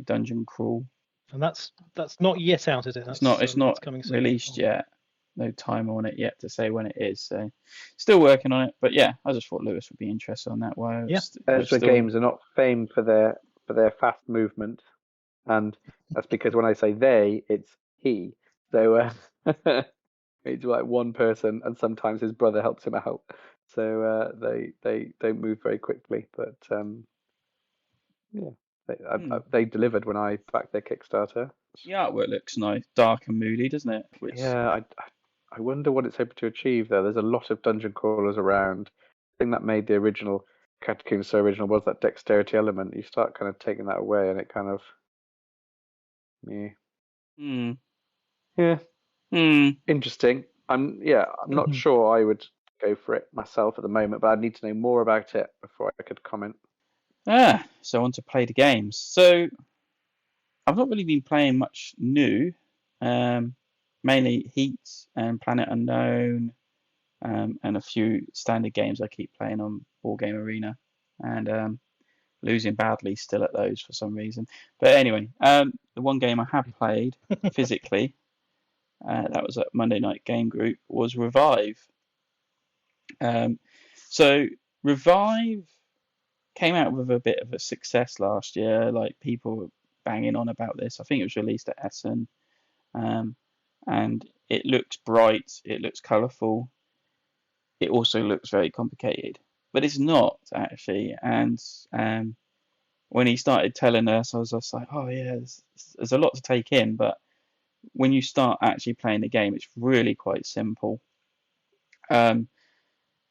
dungeon crawl. And that's not yet out, is it? It's not released yet. no timer on it yet to say when it is. So still working on it. But yeah, I just thought Lewis would be interested on that. Why? Ezra games are not famed for their fast movement, and that's because when I say they, it's he. So it's like one person, and sometimes his brother helps him out. So they don't move very quickly, but they delivered when I backed their Kickstarter. The artwork looks nice, dark and moody, doesn't it? Yeah, I wonder what it's hoping to achieve though. There's a lot of dungeon crawlers around. The thing that made the original Catacombs so original was that dexterity element. You start kind of taking that away, and it kind of interesting. I'm not sure I would go for it myself at the moment, but I'd need to know more about it before I could comment. So I want to play the games. So I've not really been playing much new. Mainly Heat and Planet Unknown, and a few standard games I keep playing on Board Game Arena, and losing badly still at those for some reason. But anyway, the one game I have played physically, that was at Monday Night Game Group, was Revive. So Revive came out with a bit of a success last year. Like, people were banging on about this. I think it was released at Essen. And it looks bright, it looks colourful, it also looks very complicated, but it's not actually. And when he started telling us, I was just like, oh yeah, there's a lot to take in, but when you start actually playing the game, it's really quite simple. There's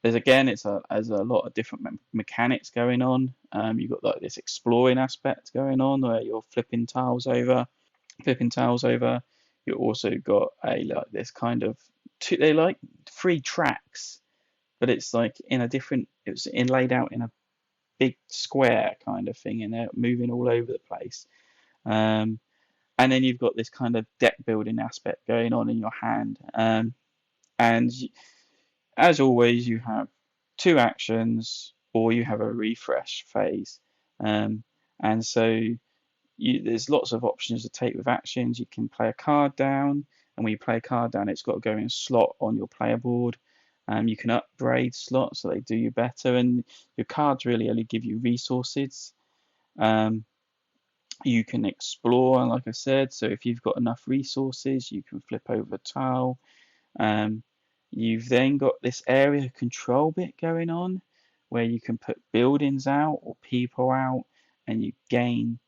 a lot of different mechanics going on. You've got like this exploring aspect going on where you're flipping tiles over. You also got this kind of they're like 3 tracks, but it's like laid out in a big square kind of thing, and they're moving all over the place. And then you've got this kind of deck building aspect going on in your hand. And as always, you have 2 actions, or you have a refresh phase. And so there's lots of options to take with actions. You can play a card down, and when you play a card down, it's got to go in a slot on your player board. You can upgrade slots so they do you better, and your cards really only give you resources. You can explore, like I said, so if you've got enough resources, you can flip over a tile. You've then got this area control bit going on, where you can put buildings out or people out, and you gain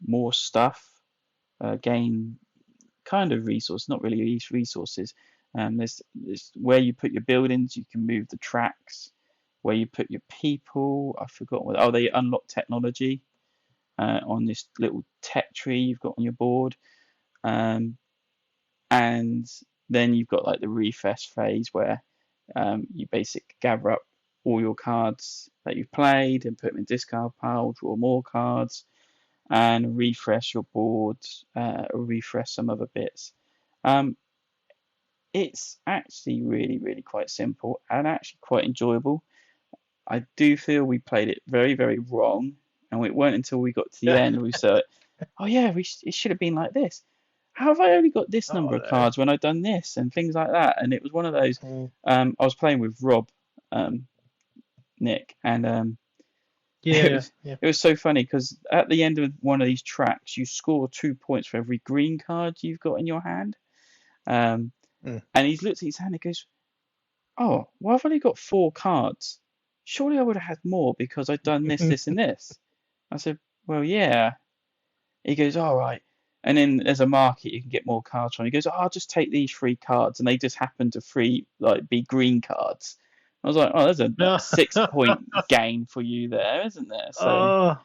more stuff, gain kind of resources, not really resources. There's where you put your buildings, you can move the tracks. Where you put your people, I forgot what. They unlock technology on this little tech tree you've got on your board, and then you've got like the refresh phase where you basically gather up all your cards that you've played and put them in discard pile, draw more cards, and refresh your board, or refresh some other bits. It's actually really, really quite simple and actually quite enjoyable. I do feel we played it very, very wrong, and it weren't until we got to the end we said, oh yeah, it should have been like this. How have I only got this number of cards when I've done this, and things like that? And it was one of those. I was playing with Rob, Nick, and it was so funny because at the end of one of these tracks, you score 2 points for every green card you've got in your hand. And he's looked at his hand and goes, oh, well, I've only got 4 cards. Surely I would have had more because I'd done this, this, and this. I said, well, yeah. He goes, all right. And then there's a market you can get more cards from. He goes, oh, I'll just take these 3 cards, and they just happen to be green cards. I was like, oh, there's a 6-point gain for you there, isn't there? So,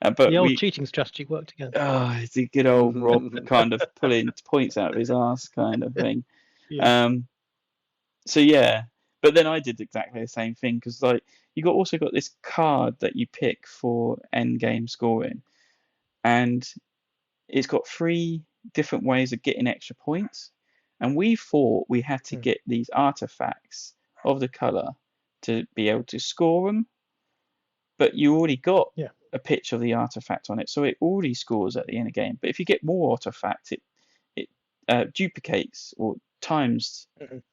but the old cheating strategy worked again. Oh, it's a good old Rob kind of pulling points out of his ass kind of thing. So yeah, but then I did exactly the same thing because you also got this card that you pick for end game scoring, and it's got 3 different ways of getting extra points, and we thought we had to get these artifacts of the color to be able to score them, but you already got a picture of the artifact on it, so it already scores at the end of the game. But if you get more artifacts, it duplicates or times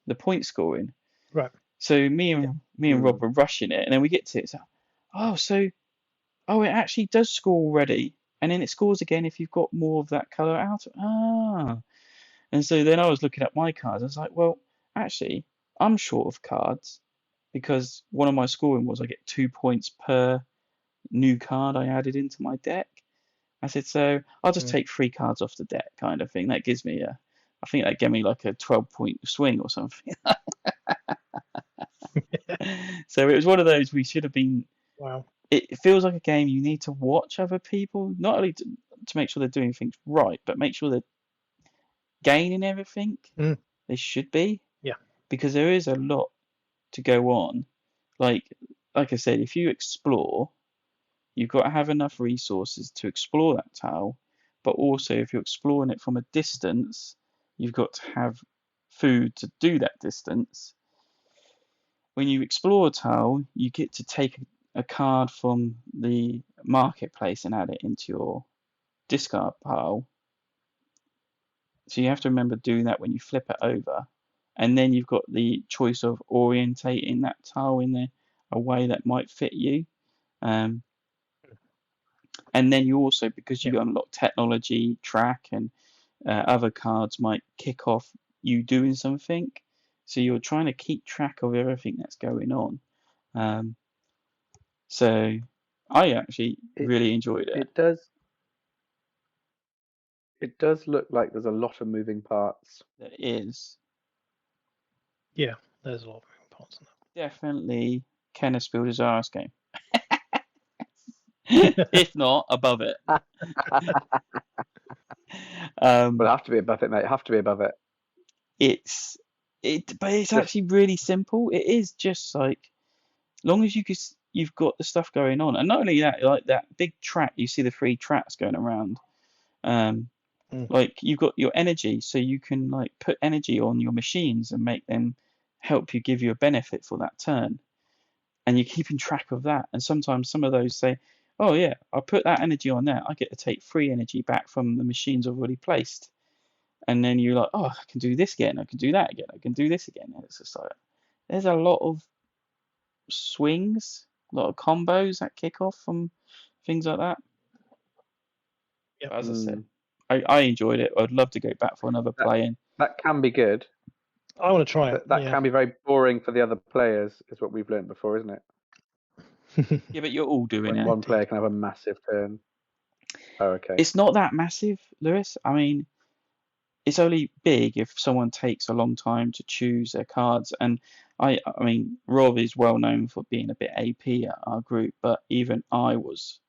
the point scoring. Right. So me and Rob were rushing it, and then we get to it. It actually does score already, and then it scores again if you've got more of that color out. And so then I was looking at my cards. I was like, well, actually, I'm short of cards because one of my scoring was I get 2 points per new card I added into my deck. I said, so I'll just take 3 cards off the deck, kind of thing. That gives me I think that gave me like a 12-point swing or something. So it was one of those we should have been. Wow. It feels like a game you need to watch other people, not only to make sure they're doing things right, but make sure they're gaining everything they should be. Yeah. Because there is a lot to go on. Like I said, if you explore, you've got to have enough resources to explore that tile. But also, if you're exploring it from a distance, you've got to have food to do that distance. When you explore a tile, you get to take a card from the marketplace and add it into your discard pile. So you have to remember doing that when you flip it over. And then you've got the choice of orientating that tile in a way that might fit you. And then you also, because you unlock technology, track, and other cards might kick off you doing something. So you're trying to keep track of everything that's going on. So I actually really enjoyed it. It does look like there's a lot of moving parts. There is. Yeah, there's a lot of moving parts in that. Definitely Kennerspiel Des Jahres game. If not, above it. Well, it'll have to be above it, mate. Have to be above it. But it's actually really simple. It is just like, long as you've got the stuff going on, and not only that, like that big track, you see the 3 tracks going around. Like you've got your energy, so you can like put energy on your machines and make them help you, give you a benefit for that turn, and you're keeping track of that. And sometimes some of those say, oh yeah, I put that energy on there, I get to take 3 energy back from the machines I've already placed. And then you're like, oh, I can do this again, I can do that again, I can do this again. And it's just like, there's a lot of swings, a lot of combos that kick off from things like that. Yep. As I said, I enjoyed it. I'd love to go back for another play-in. That can be good. I want to try it. That can be very boring for the other players, is what we've learned before, isn't it? Yeah, but you're all doing it. One player can have a massive turn. Oh, okay. It's not that massive, Lewis. I mean, it's only big if someone takes a long time to choose their cards. And I mean, Rob is well known for being a bit AP at our group, but even I was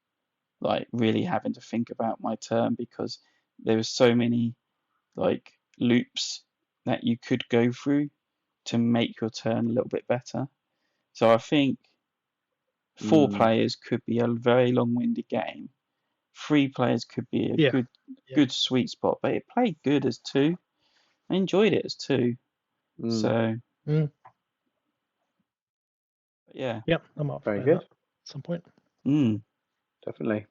like really having to think about my turn because there were so many like loops that you could go through to make your turn a little bit better. So I think 4 players could be a very long-winded game. 3 players could be a good sweet spot, but it played good as 2. I enjoyed it as 2. So yeah. Yep, I'm up for very good at some point. Definitely.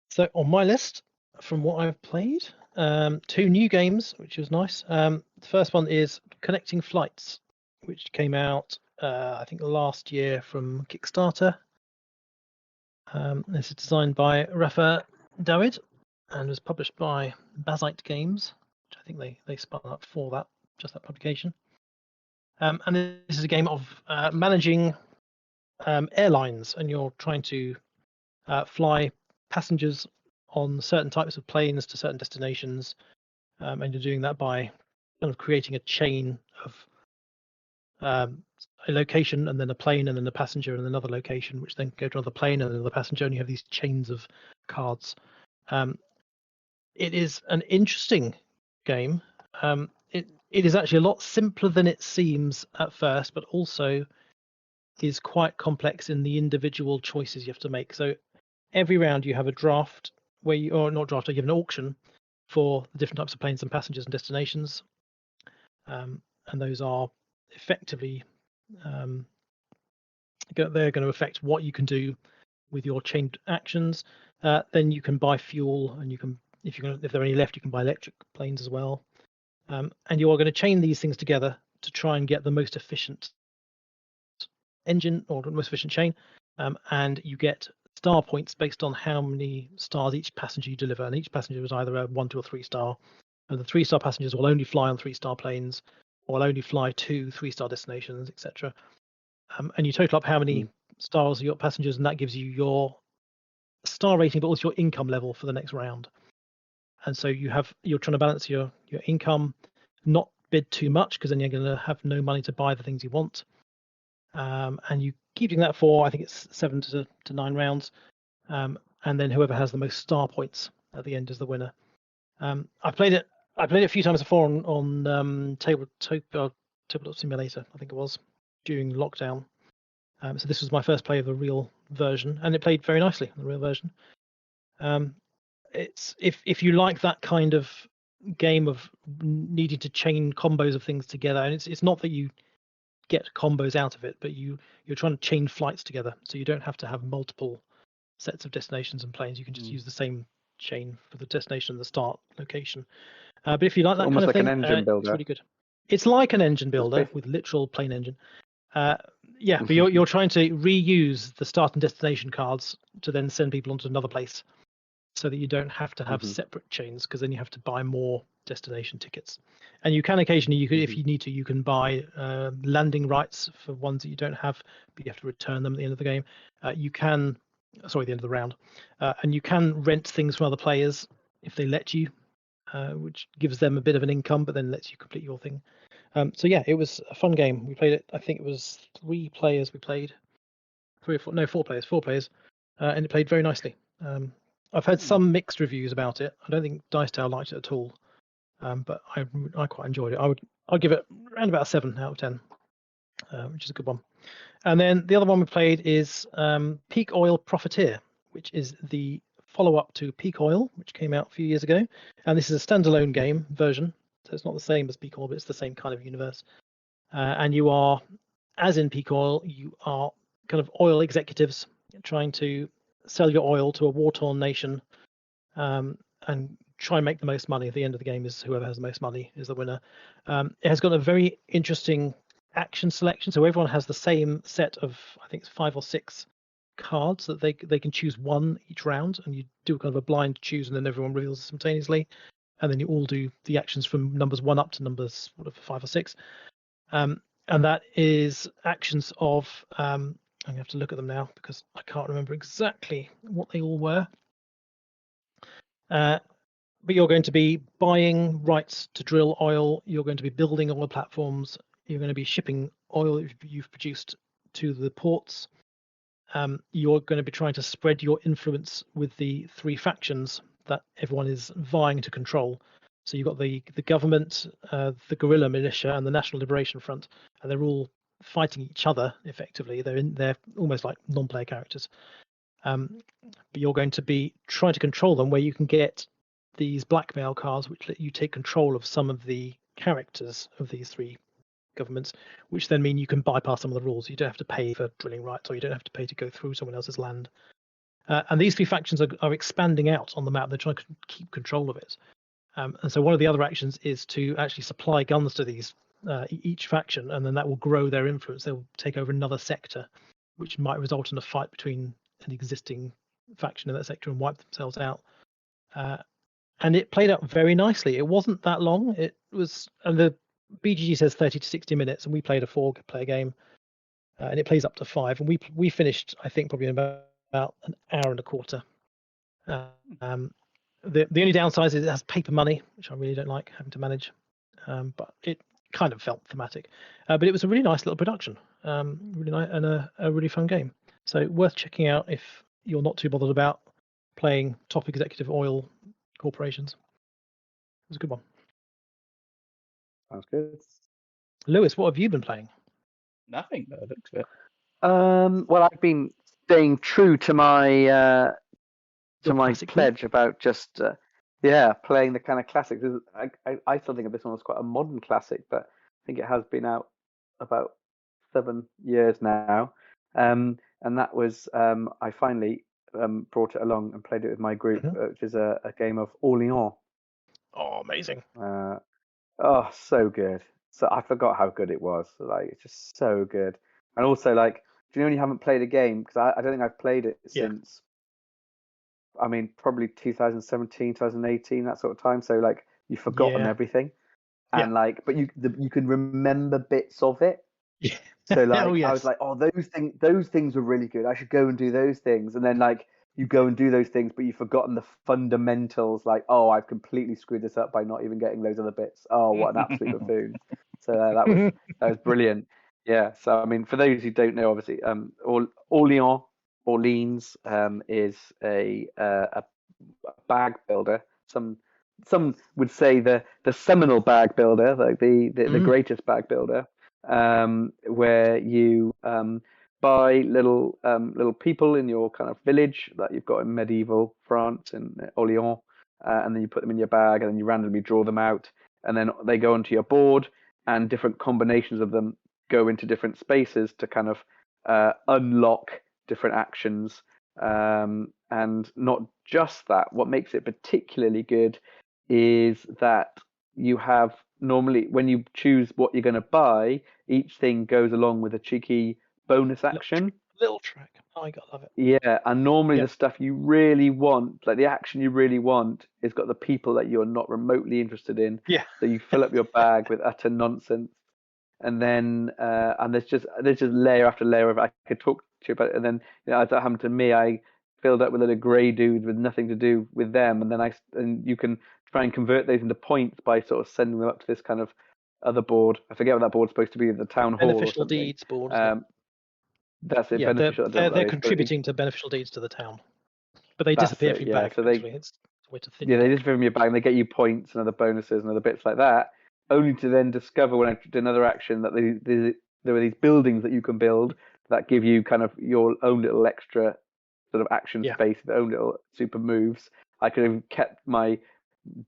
So on my list, from what I've played, 2 new games, which was nice. The first one is Connecting Flights, which came out I think last year from Kickstarter. This is designed by Rafa Dawid and was published by Bazite Games, which I think they spun up for that, just that publication. And this is a game of managing airlines, and you're trying to fly passengers on certain types of planes to certain destinations, and you're doing that by kind of creating a chain of a location and then a plane and then a passenger and another location, which then go to another plane and another passenger, and you have these chains of cards. It is an interesting game. It is actually a lot simpler than it seems at first, but also is quite complex in the individual choices you have to make. So every round you have a draft where you, or not draft, you have an auction for the different types of planes and passengers and destinations. And those are effectively they're going to affect what you can do with your chained actions. Then you can buy fuel, and you can, if there are any left, you can buy electric planes as well. and you are going to chain these things together to try and get the most efficient engine or the most efficient chain, and you get star points based on how many stars each passenger you deliver, and each passenger is either a 1, 2, or 3 star, and the 3-star passengers will only fly on 3-star planes, or will only fly to 3-star destinations, etc. And you total up how many stars your passengers, and that gives you your star rating, but also your income level for the next round. And so you're trying to balance your income, not bid too much, because then you're going to have no money to buy the things you want. And you keep doing that for, I think it's 7 to 9 rounds, and then whoever has the most star points at the end is the winner. I played it a few times before on Tabletop Simulator, I think it was, during lockdown. So this was my first play of the real version, and it played very nicely, the real version. It's if you like that kind of game of needing to chain combos of things together, and it's not that you get combos out of it, but you're trying to chain flights together, so you don't have to have multiple sets of destinations and planes. You can just use the same chain for the destination and the start location. But if you like that kind of like thing, an engine builder. it's really good. It's like an engine builder with literal plane engine. Yeah, but you're trying to reuse the start and destination cards to then send people onto another place, so that you don't have to have separate chains, because then you have to buy more destination tickets. And you can occasionally, if you need to, you can buy landing rights for ones that you don't have, but you have to return them at the end of the game. At the end of the round. And you can rent things from other players if they let you, which gives them a bit of an income, but then lets you complete your thing. So yeah, it was a fun game. We played it, I think it was 3 players we played. 4 players. And it played very nicely. I've heard some mixed reviews about it. I don't think Dice Tower liked it at all, but I quite enjoyed it. I'd give it around about a 7 out of 10, which is a good one. And then the other one we played is Peak Oil Profiteer, which is the follow-up to Peak Oil, which came out a few years ago. And this is a standalone game version, so it's not the same as Peak Oil, but it's the same kind of universe. And you are, as in Peak Oil, you are kind of oil executives trying to sell your oil to a war-torn nation, and try and make the most money. At the end of the game is whoever has the most money is the winner. It has got a very interesting action selection, so everyone has the same set of, I think it's 5 or 6 cards that they can choose one each round, and you do kind of a blind choose, and then everyone reveals simultaneously, and then you all do the actions from numbers 1 up to numbers 5 or 6. And that is actions of I'm gonna have to look at them now because I can't remember exactly what they all were. But you're going to be buying rights to drill oil. You're going to be building oil platforms. You're going to be shipping oil you've produced to the ports. You're going to be trying to spread your influence with the 3 factions that everyone is vying to control. So you've got the government, the guerrilla militia, and the National Liberation Front, and they're all fighting each other effectively. They're almost like non-player characters. But you're going to be trying to control them, where you can get these blackmail cards which let you take control of some of the characters of these 3 governments, which then mean you can bypass some of the rules. You don't have to pay for drilling rights, or you don't have to pay to go through someone else's land. And these 3 factions are expanding out on the map. They're trying to keep control of it. And so one of the other actions is to actually supply guns to these each faction, and then that will grow their influence. They'll take over another sector, which might result in a fight between an existing faction in that sector and wipe themselves out. And it played out very nicely. It wasn't that long. It was, and the BGG says 30 to 60 minutes, and we played a 4-player game, and it plays up to 5. And we finished, I think, probably in about an hour and a quarter. The only downside is it has paper money, which I really don't like having to manage, but it kind of felt thematic. But it was a really nice little production, really nice, and a really fun game. So worth checking out if you're not too bothered about playing top executive oil corporations. It was a good one. Sounds good. Lewis, what have you been playing? Nothing, by the looks of it. Well, I've been staying true to my pledge about just playing the kind of classics. I still think of this one as quite a modern classic, but I think it has been out about 7 years now. And that was I finally brought it along and played it with my group, which is a game of Orléans. Oh, amazing! Oh, so good. So I forgot how good it was. Like, it's just so good. And also, like, do you know when you haven't played a game? Because I don't think I've played it since, I mean, probably 2017, 2018, that sort of time. So, like, you've forgotten everything. And, like, but you can remember bits of it. Yeah. So, like, Oh, yes. I was like, oh, those things were really good. I should go and do those things. And then, like, you go and do those things, but you've forgotten the fundamentals. Like, oh, I've completely screwed this up by not even getting those other bits. Oh, what an absolute buffoon! So that was brilliant. Yeah. So I mean, for those who don't know, obviously, Orléans is a bag builder. Some would say the seminal bag builder, like the greatest bag builder, where you buy little people in your kind of village that you've got in medieval France and Orléans, and then you put them in your bag, and then you randomly draw them out, and then they go onto your board, and different combinations of them go into different spaces to kind of unlock different actions. And not just that, what makes it particularly good is that you have normally, when you choose what you're going to buy, each thing goes along with a cheeky bonus action. Little track. Oh, I love it. Yeah, and normally the stuff you really want, like the action you really want, is got the people that you're not remotely interested in. Yeah. So you fill up your bag with utter nonsense, and then and there's just layer after layer of it. I could talk to you about it, and then that happened to me. I filled up with a little grey dude with nothing to do with them, and then you can try and convert those into points by sort of sending them up to this kind of other board. I forget what that board's supposed to be, the town hall. Beneficial deeds board. That's it. Yeah, beneficial. they're contributing to beneficial deeds to the town, but they disappear from your bag. So it's a way to thin. Yeah, they disappear from your bag, and they get you points and other bonuses and other bits like that. Only to then discover when I did another action that there were these buildings that you can build that give you kind of your own little extra sort of action space, their own little super moves. I could have kept my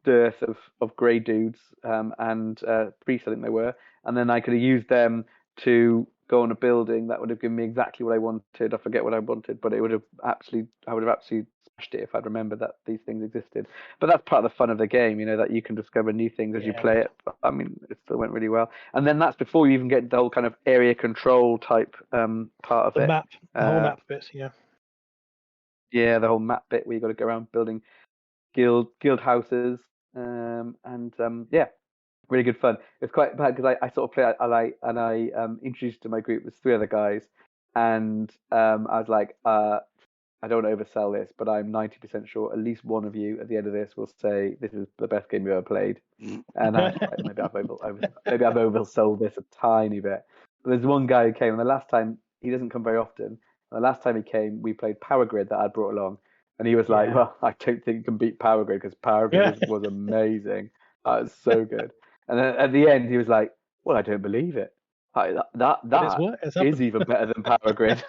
dearth of grey dudes and priests, I think they were, and then I could have used them to go on a building that would have given me exactly what I wanted. I forget what I wanted, but I would have absolutely smashed it if I'd remembered that these things existed. But that's part of the fun of the game, that you can discover new things as you play it. But, I mean, it still went really well. And then that's before you even get the whole kind of area control type part of it. The whole map bit, Yeah, the whole map bit where you got to go around building guild houses, really good fun. It's quite bad because I sort of play and I introduced to my group was 3 other guys, and I was like, I don't want to oversell this, but I'm 90% sure at least one of you at the end of this will say this is the best game you've ever played. And I was like, maybe I've oversold this a tiny bit. But there's one guy who came, and the last time, he doesn't come very often, and the last time he came, we played Power Grid that I'd brought along, and he was like, well, I don't think you can beat Power Grid because Power Grid was amazing. That was so good. And then at the end, he was like, well, I don't believe it. That is even better than Power Grid.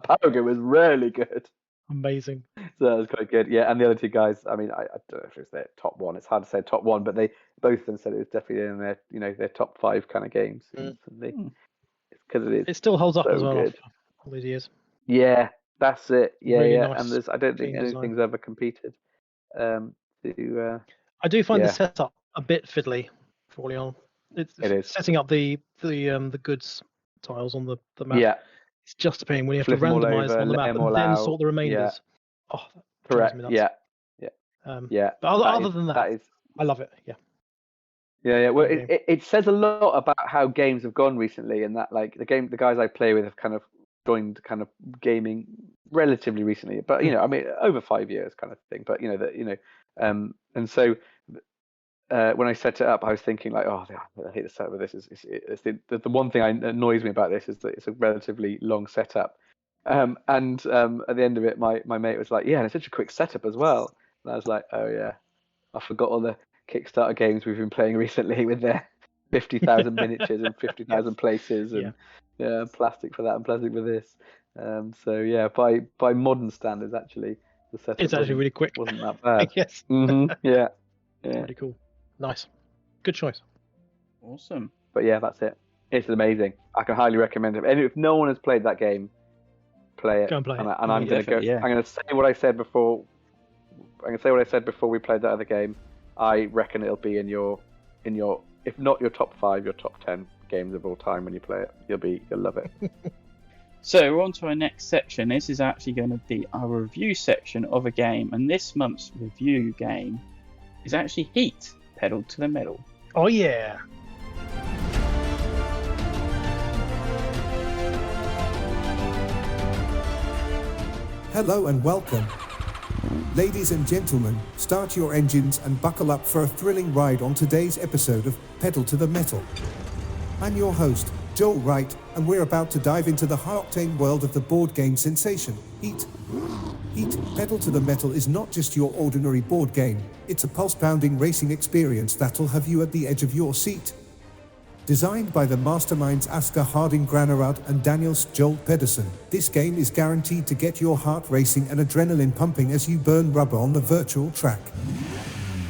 Power Grid was really good. Amazing. So that was quite good. Yeah, and the other 2 guys, I mean, I don't know if it was their top one. It's hard to say top one, but both of them said it was definitely in their, their top 5 kind of games. It's because it still holds up so as well good. after all these years. Yeah, that's it. Yeah, really yeah. Nice, and I don't think anything's ever competed. I do find the setup a bit fiddly for Orléans. It is setting up the goods tiles on the map. Yeah, it's just a pain when you have to randomize on the map and then sort the remainders. Yeah. Oh, correct. Yeah. But other than that, I love it. Yeah. Yeah. Well, it says a lot about how games have gone recently, and that like the guys I play with have kind of joined kind of gaming relatively recently, but I mean over 5 years kind of thing. But and so when I set it up, I was thinking like, oh, I hate the setup of this. It's the one thing that annoys me about this is that it's a relatively long setup. And at the end of it, my mate was like, yeah, and it's such a quick setup as well. And I was like, oh yeah, I forgot all the Kickstarter games we've been playing recently with their 50,000 miniatures and 50,000 places and plastic for that and plastic for this. So yeah, by modern standards, actually, the setup it's actually really quick. Wasn't that bad? Yes. Mm-hmm. Yeah. Pretty cool. Nice. Good choice. Awesome. But yeah, that's it. It's amazing. I can highly recommend it. And if no one has played that game, play it. Go and play it. And I'm going to go. Yeah. I'm going to say what I said before. I'm going to say what I said before we played that other game. I reckon it'll be in your if not your top 5, your top 10 games of all time when you play it. You'll love it. So we're on to our next section. This is actually going to be our review section of a game, and this month's review game is actually Heat, Pedal to the Metal. Oh yeah. Hello and welcome. Ladies and gentlemen, start your engines and buckle up for a thrilling ride on today's episode of Pedal to the Metal. I'm your host, Joel Wright, and we're about to dive into the high-octane world of the board game sensation, Heat. Heat, Pedal to the Metal is not just your ordinary board game, it's a pulse-pounding racing experience that'll have you at the edge of your seat. Designed by the masterminds Asger Harding Granerud and Daniels Joel Pedersen, this game is guaranteed to get your heart racing and adrenaline pumping as you burn rubber on the virtual track.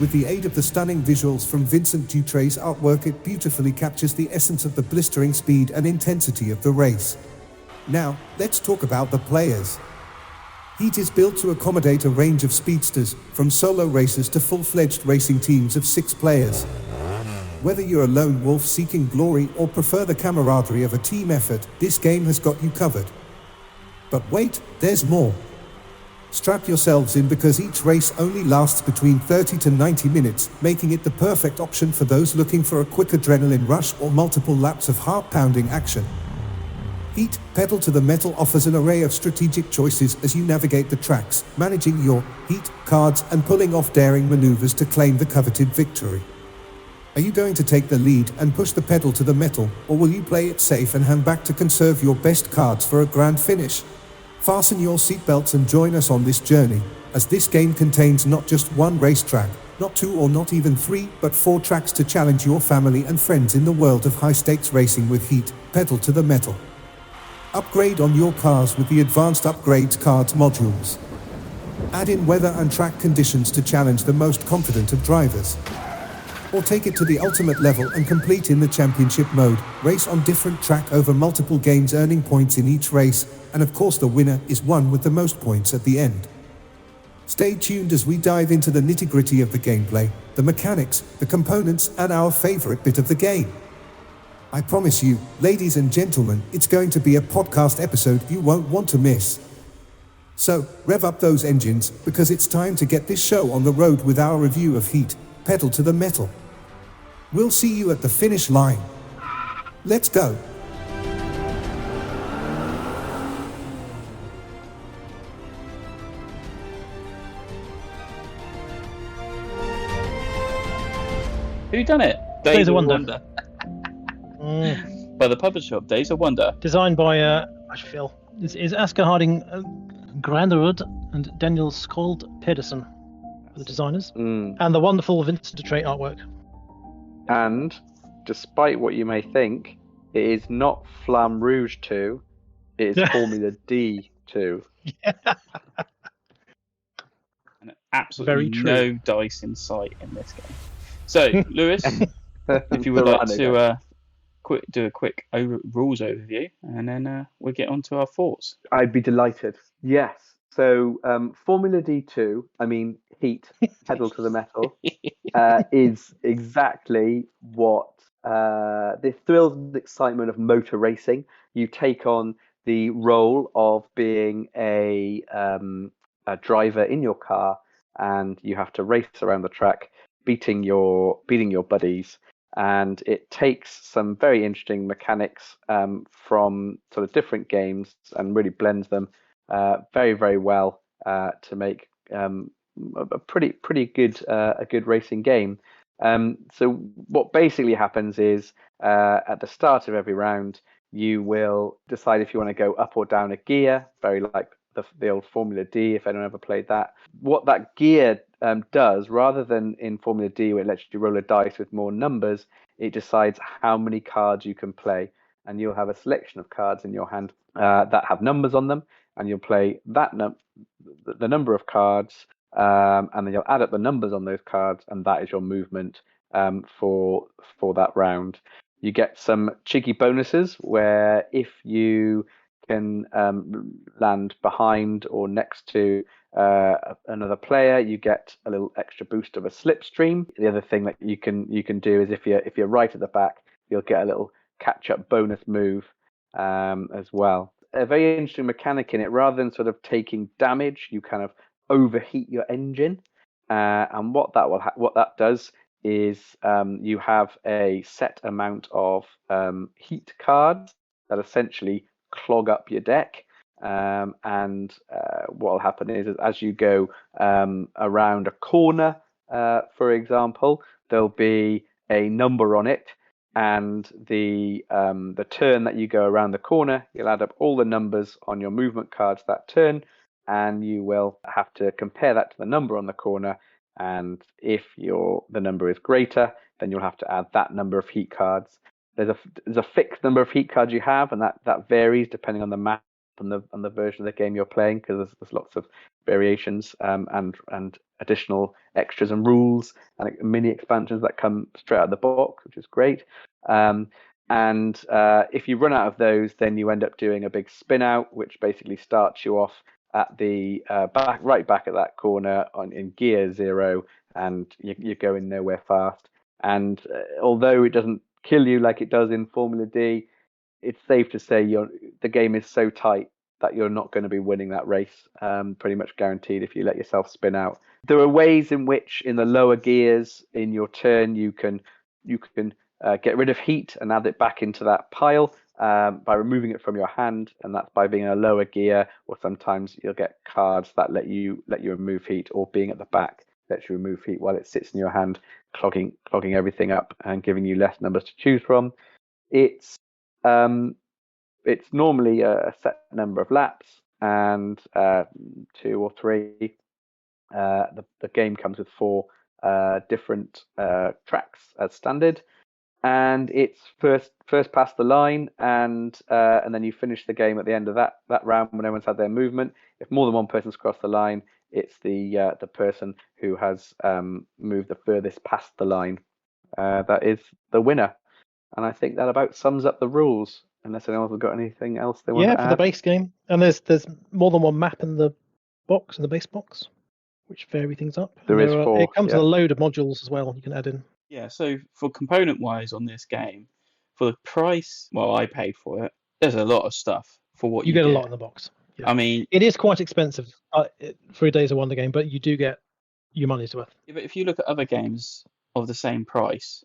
With the aid of the stunning visuals from Vincent Dutray's artwork, it beautifully captures the essence of the blistering speed and intensity of the race. Now, let's talk about the players. Heat is built to accommodate a range of speedsters, from solo racers to full-fledged racing teams of 6 players. Whether you're a lone wolf seeking glory or prefer the camaraderie of a team effort, this game has got you covered. But wait, there's more. Strap yourselves in because each race only lasts between 30 to 90 minutes, making it the perfect option for those looking for a quick adrenaline rush or multiple laps of heart-pounding action. Heat, Pedal to the Metal offers an array of strategic choices as you navigate the tracks, managing your heat cards and pulling off daring maneuvers to claim the coveted victory. Are you going to take the lead and push the pedal to the metal, or will you play it safe and hang back to conserve your best cards for a grand finish? Fasten your seatbelts and join us on this journey, as this game contains not just one racetrack, not 2 or not even 3, but 4 tracks to challenge your family and friends in the world of high-stakes racing with Heat, Pedal to the Metal. Upgrade on your cars with the Advanced Upgrades Cards modules. Add in weather and track conditions to challenge the most confident of drivers. Or take it to the ultimate level and complete in the championship mode. Race on different track over multiple games, earning points in each race, and of course the winner is one with the most points at the end. Stay tuned as we dive into the nitty-gritty of the gameplay, the mechanics, the components, and our favorite bit of the game. I promise you, ladies and gentlemen, it's going to be a podcast episode you won't want to miss. So, rev up those engines, because it's time to get this show on the road with our review of Heat, Pedal to the Metal. We'll see you at the finish line. Let's go. Who done it? Days of Wonder. By the publisher shop, Days of Wonder. Designed by is Asger Harding Granerud and Daniel Skjold Pedersen, the designers, and the wonderful Vincent Dutray artwork. And despite what you may think, it is not Flamme Rouge 2, it is Formula D 2. And absolutely no dice in sight in this game. So, Lewis, if you would like to do a quick rules overview, and then we'll get on to our thoughts. I'd be delighted. Yes. So, Formula D2, I mean, Heat, Pedal to the Metal, is exactly what the thrills and excitement of motor racing. You take on the role of being a driver in your car, and you have to race around the track, beating your buddies. And it takes some very interesting mechanics from sort of different games and really blends them very, very well to make a pretty good racing game. So what basically happens is at the start of every round, you will decide if you want to go up or down a gear, very like the old Formula D, if anyone ever played that. What that gear does, rather than in Formula D where it lets you roll a dice with more numbers, it decides how many cards you can play. And you'll have a selection of cards in your hand that have numbers on them, and you'll play the number of cards, and then you'll add up the numbers on those cards, and that is your movement for that round. You get some cheeky bonuses where if you can land behind or next to another player, you get a little extra boost of a slipstream. The other thing that you can do is if you're right at the back, you'll get a little catch-up bonus move as well. A very interesting mechanic in it. Rather than sort of taking damage, you kind of overheat your engine, and what that does is you have a set amount of heat cards that essentially clog up your deck. And what will happen is as you go around a corner, for example, there'll be a number on it, and the turn that you go around the corner, you'll add up all the numbers on your movement cards that turn, and you will have to compare that to the number on the corner. And if the number is greater, then you'll have to add that number of heat cards. There's a fixed number of heat cards you have, and that varies depending on the map and the version of the game you're playing, because there's lots of variations and additional extras and rules and mini expansions that come straight out of the box, which is great. And if you run out of those, then you end up doing a big spin out, which basically starts you off at the right back at that corner in gear 0, and you're going nowhere fast. And although it doesn't kill you like it does in Formula D, it's safe to say the game is so tight that you're not going to be winning that race, pretty much guaranteed if you let yourself spin out. There are ways in which in the lower gears in your turn you can get rid of heat and add it back into that pile by removing it from your hand, and that's by being in a lower gear, or sometimes you'll get cards that let you remove heat, or being at the back lets you remove heat while it sits in your hand, clogging everything up and giving you less numbers to choose from. It's normally a set number of laps, and 2 or 3. The game comes with 4 different tracks as standard, and it's first past the line, and then you finish the game at the end of that round when everyone's had their movement. If more than one person's crossed the line, it's the person who has moved the furthest past the line that is the winner. And I think that about sums up the rules, unless anyone has got anything else they want to add. Yeah, for the base game. And there's more than one map in the base box, which vary things up. There is 4. It comes with a load of modules as well you can add in. Yeah, so for component-wise on this game, for the price, I paid for it, there's a lot of stuff for what you get. You get a lot in the box. Yeah. I mean, it is quite expensive for a Days of Wonder game, but you do get your money's worth. Yeah, but if you look at other games of the same price,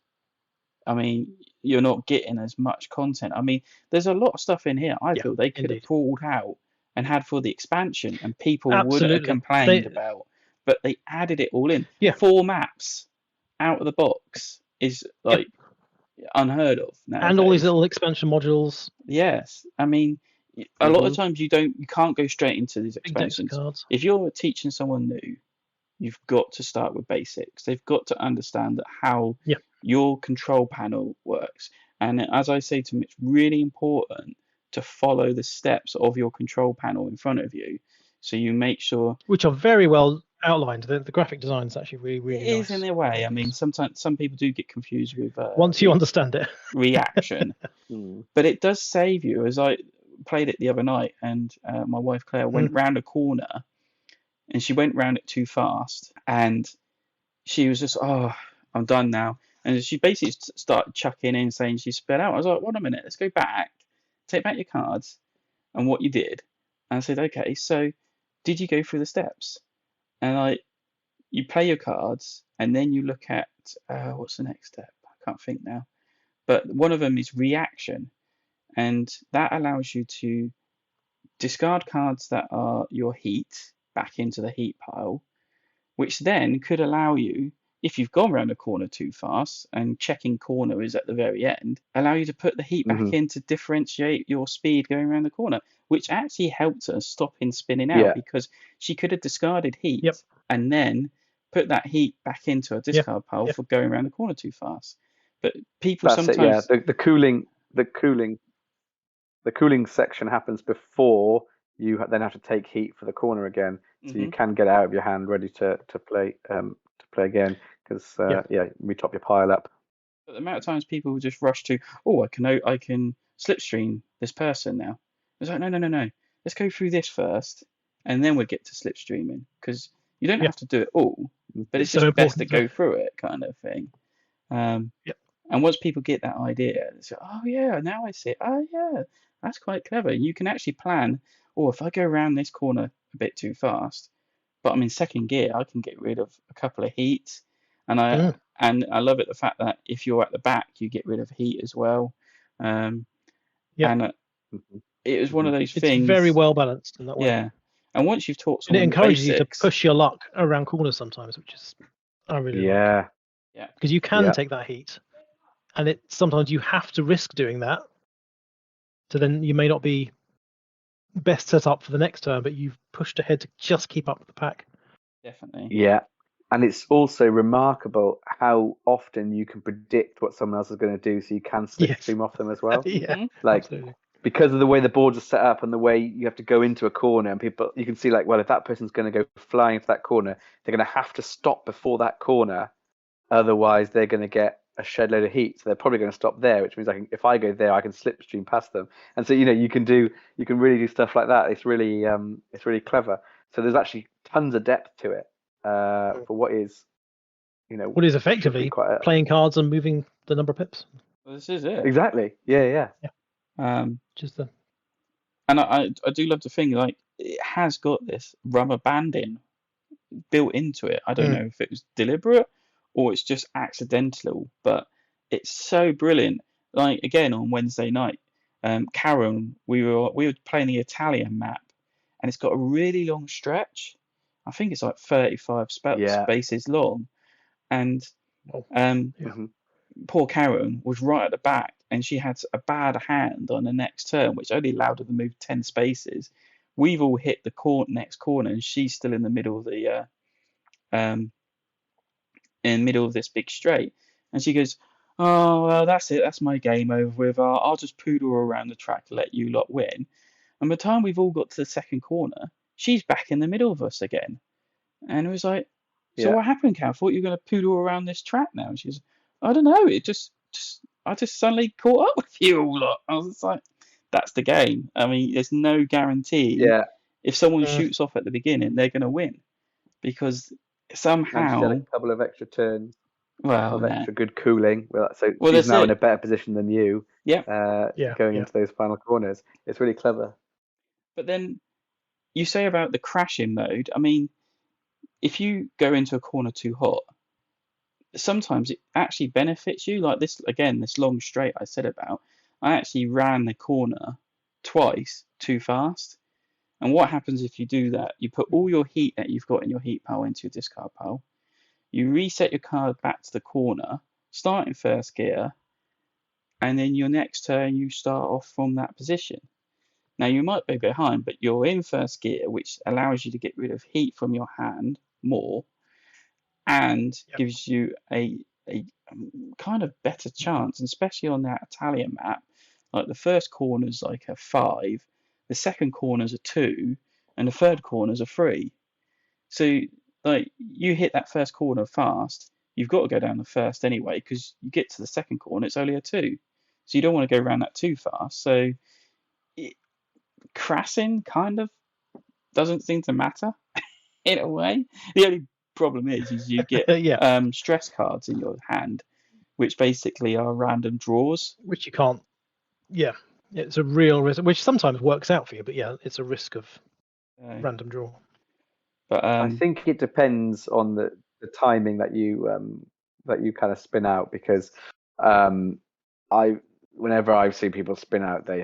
I mean, you're not getting as much content. I mean, there's a lot of stuff in here I feel they could have pulled out and had for the expansion, and people wouldn't have complained about. But they added it all in. Yeah. 4 maps out of the box is unheard of now. And all these little expansion modules. Yes, I mean, a lot of times you can't go straight into these expansions. If you're teaching someone new, you've got to start with basics. They've got to understand that how your control panel works. And as I say to them, it's really important to follow the steps of your control panel in front of you. So you make sure... Which are very well outlined. The graphic design is actually really, really nice. It is in their way. I mean, sometimes some people do get confused with... once you understand it. Reaction. But it does save you. As I played it the other night, and my wife Claire went round a corner, and she went round it too fast, and she was just, I'm done now. And she basically started chucking in, saying she sped out. I was like, wait a minute, let's go back, take back your cards and what you did. And I said, okay, so did you go through the steps? And you play your cards, and then you look at, what's the next step? I can't think now. But one of them is reaction. And that allows you to discard cards that are your heat back into the heat pile, which then could allow you, if you've gone around a corner too fast and checking corner is at the very end, allow you to put the heat back in to differentiate your speed going around the corner, which actually helped her stop in spinning out because she could have discarded heat and then put that heat back into a discard pile for going around the corner too fast. But people sometimes... The cooling section happens before you then have to take heat for the corner again, so you can get out of your hand ready to play again, because retop your pile up. But the amount of times people will just rush to, I can slipstream this person now, was like, no. Let's go through this first, and then we'll get to slipstreaming, because you don't have to do it all, but it's so just best to important, go through it, kind of thing. Yep. And once people get that idea, they say, oh yeah, now I see it. Oh yeah, that's quite clever. You can actually plan, oh, if I go around this corner a bit too fast, but I'm in second gear, I can get rid of a couple of heats. And I love it, the fact that if you're at the back, you get rid of heat as well. And it was one of those things. It's very well balanced in that way. Yeah. And once you've taught and someone it encourages the basics, you to push your luck around corners sometimes, which is I really like. Yeah. Because you can take that heat, and sometimes you have to risk doing that. So then you may not be best set up for the next turn, but you've pushed ahead to just keep up with the pack. Definitely. Yeah. And it's also remarkable how often you can predict what someone else is going to do, so you can slipstream off them as well. Absolutely. Because of the way the boards are set up and the way you have to go into a corner, and you can see, like, well, if that person's going to go flying into that corner, they're going to have to stop before that corner, otherwise they're going to get a shed load of heat. So they're probably going to stop there, which means if I go there, I can slipstream past them. And so you can really do stuff like that. It's really clever. So there's actually tons of depth to it for what is effectively playing cards and moving the number of pips. Well, this is it. Exactly. Yeah. And I do love the thing, like, it has got this rubber banding built into it. I don't know if it was deliberate or it's just accidental, but it's so brilliant. Like, again, on Wednesday night, Karen, we were playing the Italian map, and it's got a really long stretch. I think it's like 35 spaces long, and poor Karen was right at the back, and she had a bad hand on the next turn, which only allowed her to move 10 spaces. We've all hit the next corner, and she's still in the middle of the this big straight, and she goes, "Oh well, that's it. That's my game over with. I'll just poodle around the track to let you lot win." And by the time we've all got to the second corner, she's back in the middle of us again, and it was like, "So what happened, Cal? I thought you were going to poodle around this track now." And she goes, "I don't know. It I just suddenly caught up with you all lot." I was just like, "That's the game." I mean, there's no guarantee. Yeah. If someone shoots off at the beginning, they're going to win, because somehow a couple of extra turns, extra good cooling. So well, she's now in a better position than you. Going into those final corners, it's really clever. But then you say about the crashing mode. I mean, if you go into a corner too hot, sometimes it actually benefits you. Like this long straight I said about, I actually ran the corner twice too fast. And what happens if you do that? You put all your heat that you've got in your heat pile into your discard pile. You reset your card back to the corner, start in first gear, and then your next turn you start off from that position. Now you might be behind, but you're in first gear, which allows you to get rid of heat from your hand more, and gives you a kind of better chance, and especially on that Italian map. Like, the first corner's like a 5, the second corner's a 2, and the third corner's a 3. So, like, you hit that first corner fast, you've got to go down the first anyway, because you get to the second corner, it's only a 2. So you don't want to go around that too fast. So crashing kind of doesn't seem to matter in a way. The only problem is you get stress cards in your hand, which basically are random draws. Which you can't. Yeah, it's a real risk, which sometimes works out for you, but it's a risk of random draw. But I think it depends on the timing that you kind of spin out, because whenever I've seen people spin out, they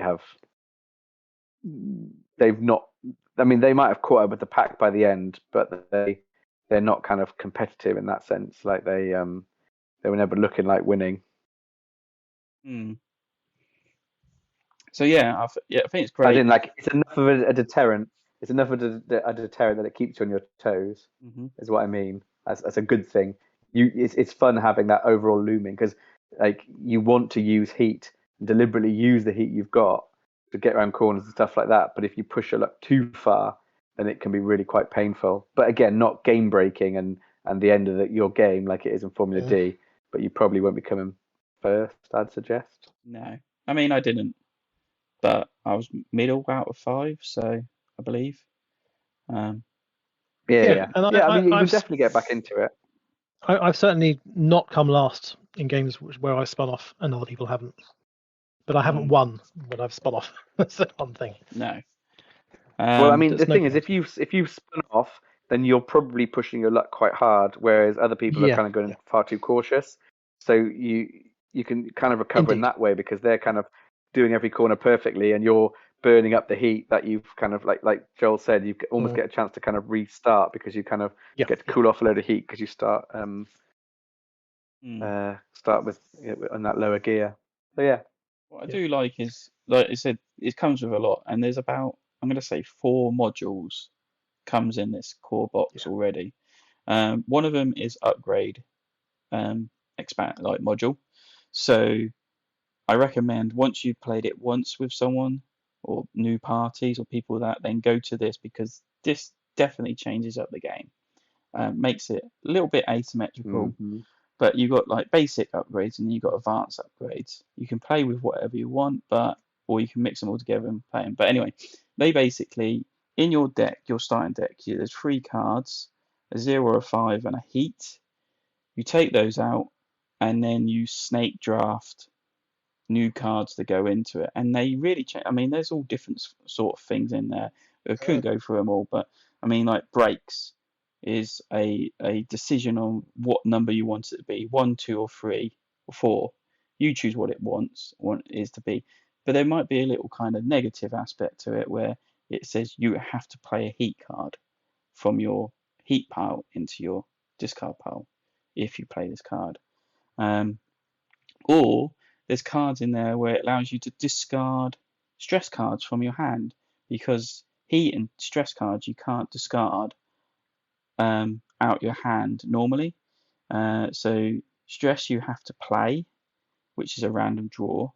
might have caught up with the pack by the end, but they're not kind of competitive in that sense. Like, they were never looking like winning. So I think it's great. I didn't like. It's enough of a deterrent. It's enough of a deterrent that it keeps you on your toes. Is what I mean. That's a good thing. It's fun having that overall looming, because like, you want to use heat, deliberately use the heat you've got to get around corners and stuff like that. But if you push your luck too far, then it can be really quite painful. But again, not game breaking and the end of your game like it is in Formula D. But you probably won't be coming first, I'd suggest. No, I mean, I didn't. but I was middle out of 5, so I believe. Yeah. And I mean, you I've can definitely get back into it. I've certainly not come last in games where I spun off and other people haven't. But I haven't won when I've spun off. That's the one thing. No. Well, I mean, the There's no thing is, point. if you spin off, then you're probably pushing your luck quite hard, whereas other people are kind of going far too cautious. So you can kind of recover in Indeed. that way because they're kind of doing every corner perfectly, and you're burning up the heat that you've kind of like Joel said, you almost get a chance to kind of restart because you kind of get to cool off a load of heat because you start with on that lower gear. So yeah. What I do like is, like I said, it comes with a lot, and there's about, I'm going to say 4 modules comes in this core box already. One of them is upgrade, expand like module. So I recommend once you've played it once with someone or new parties or people that, then go to this because this definitely changes up the game. Makes it a little bit asymmetrical. But you've got like basic upgrades and you've got advanced upgrades. You can play with whatever you want, or you can mix them all together and play them. But anyway, they basically, in your deck, your starting deck, there's 3 cards, a 0 or a 5 and a heat. You take those out and then you snake draft new cards to go into it. And they really change. I mean, there's all different sort of things in there. I couldn't go through them all, but I mean, like breaks is a decision on what number you want it to be, 1, 2, or 3, or 4. You choose what it is to be. But there might be a little kind of negative aspect to it where it says you have to play a heat card from your heat pile into your discard pile if you play this card. Or there's cards in there where it allows you to discard stress cards from your hand because heat and stress cards you can't discard out your hand normally. So stress you have to play, which is a random draw,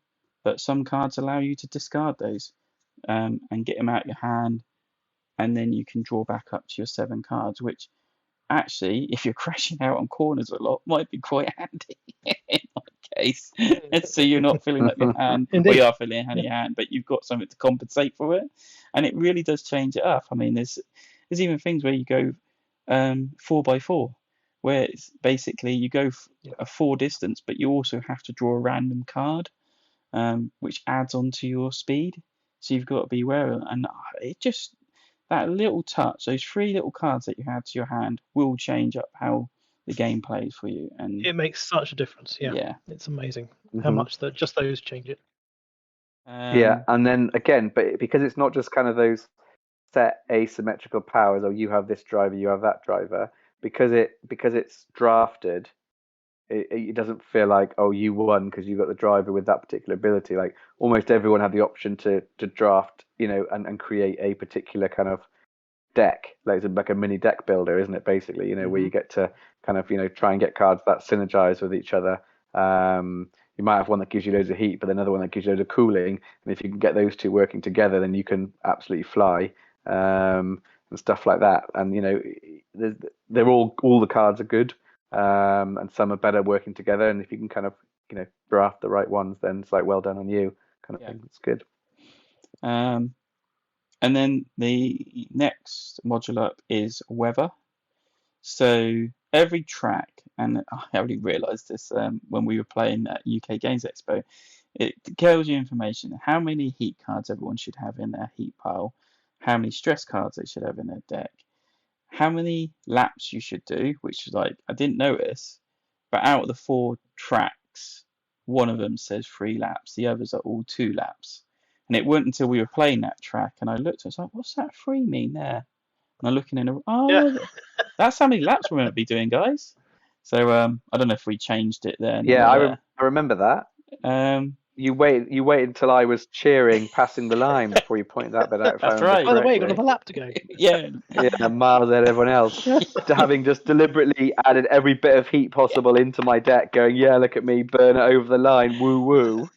but some cards allow you to discard those and get them out your hand, and then you can draw back up to your 7 cards, which actually, if you're crashing out on corners a lot, might be quite handy in my case. So you're not filling up your hand, or you are filling your hand, but you've got something to compensate for it, and it really does change it up. I mean, there's even things where you go 4x4, where it's basically you go a 4 distance, but you also have to draw a random card, which adds onto your speed. So you've got to be aware of it, and it just that little touch, those 3 little cards that you add to your hand, will change up how the game plays for you, and it makes such a difference. Yeah. It's amazing how much that just those change it. And then again, but because it's not just kind of those set asymmetrical powers, or you have this driver, you have that driver, because it's drafted, it doesn't feel like, oh, you won because you got the driver with that particular ability. Like almost everyone had the option to draft, and create a particular kind of deck, like a mini deck builder, isn't it? Basically, where you get to kind of try and get cards that synergize with each other. You might have one that gives you loads of heat, but another one that gives you loads of cooling. And if you can get those 2 working together, then you can absolutely fly, and stuff like that. And they're all the cards are good, and some are better working together. And if you can kind of draft the right ones, then it's like, well done on you, kind of thing. It's good. And then the next module up is weather. So every track, and I only realised this when we were playing at UK Games Expo, it tells you information, how many heat cards everyone should have in their heat pile, how many stress cards they should have in their deck, how many laps you should do, which is like, I didn't notice, but out of the 4 tracks, one of them says 3 laps, the others are all 2 laps. And it wasn't until we were playing that track and I looked, I was like, what's that 3 mean there? And I'm looking that's how many laps we're going to be doing, guys. So I don't know if we changed it then. Yeah, I remember that. You wait until I was cheering, passing the line before you pointed that bit out. That's right. By the way, you got another lap to go. Yeah, miles ahead of everyone else. Having just deliberately added every bit of heat possible into my deck, going, yeah, look at me, burn it over the line, woo woo.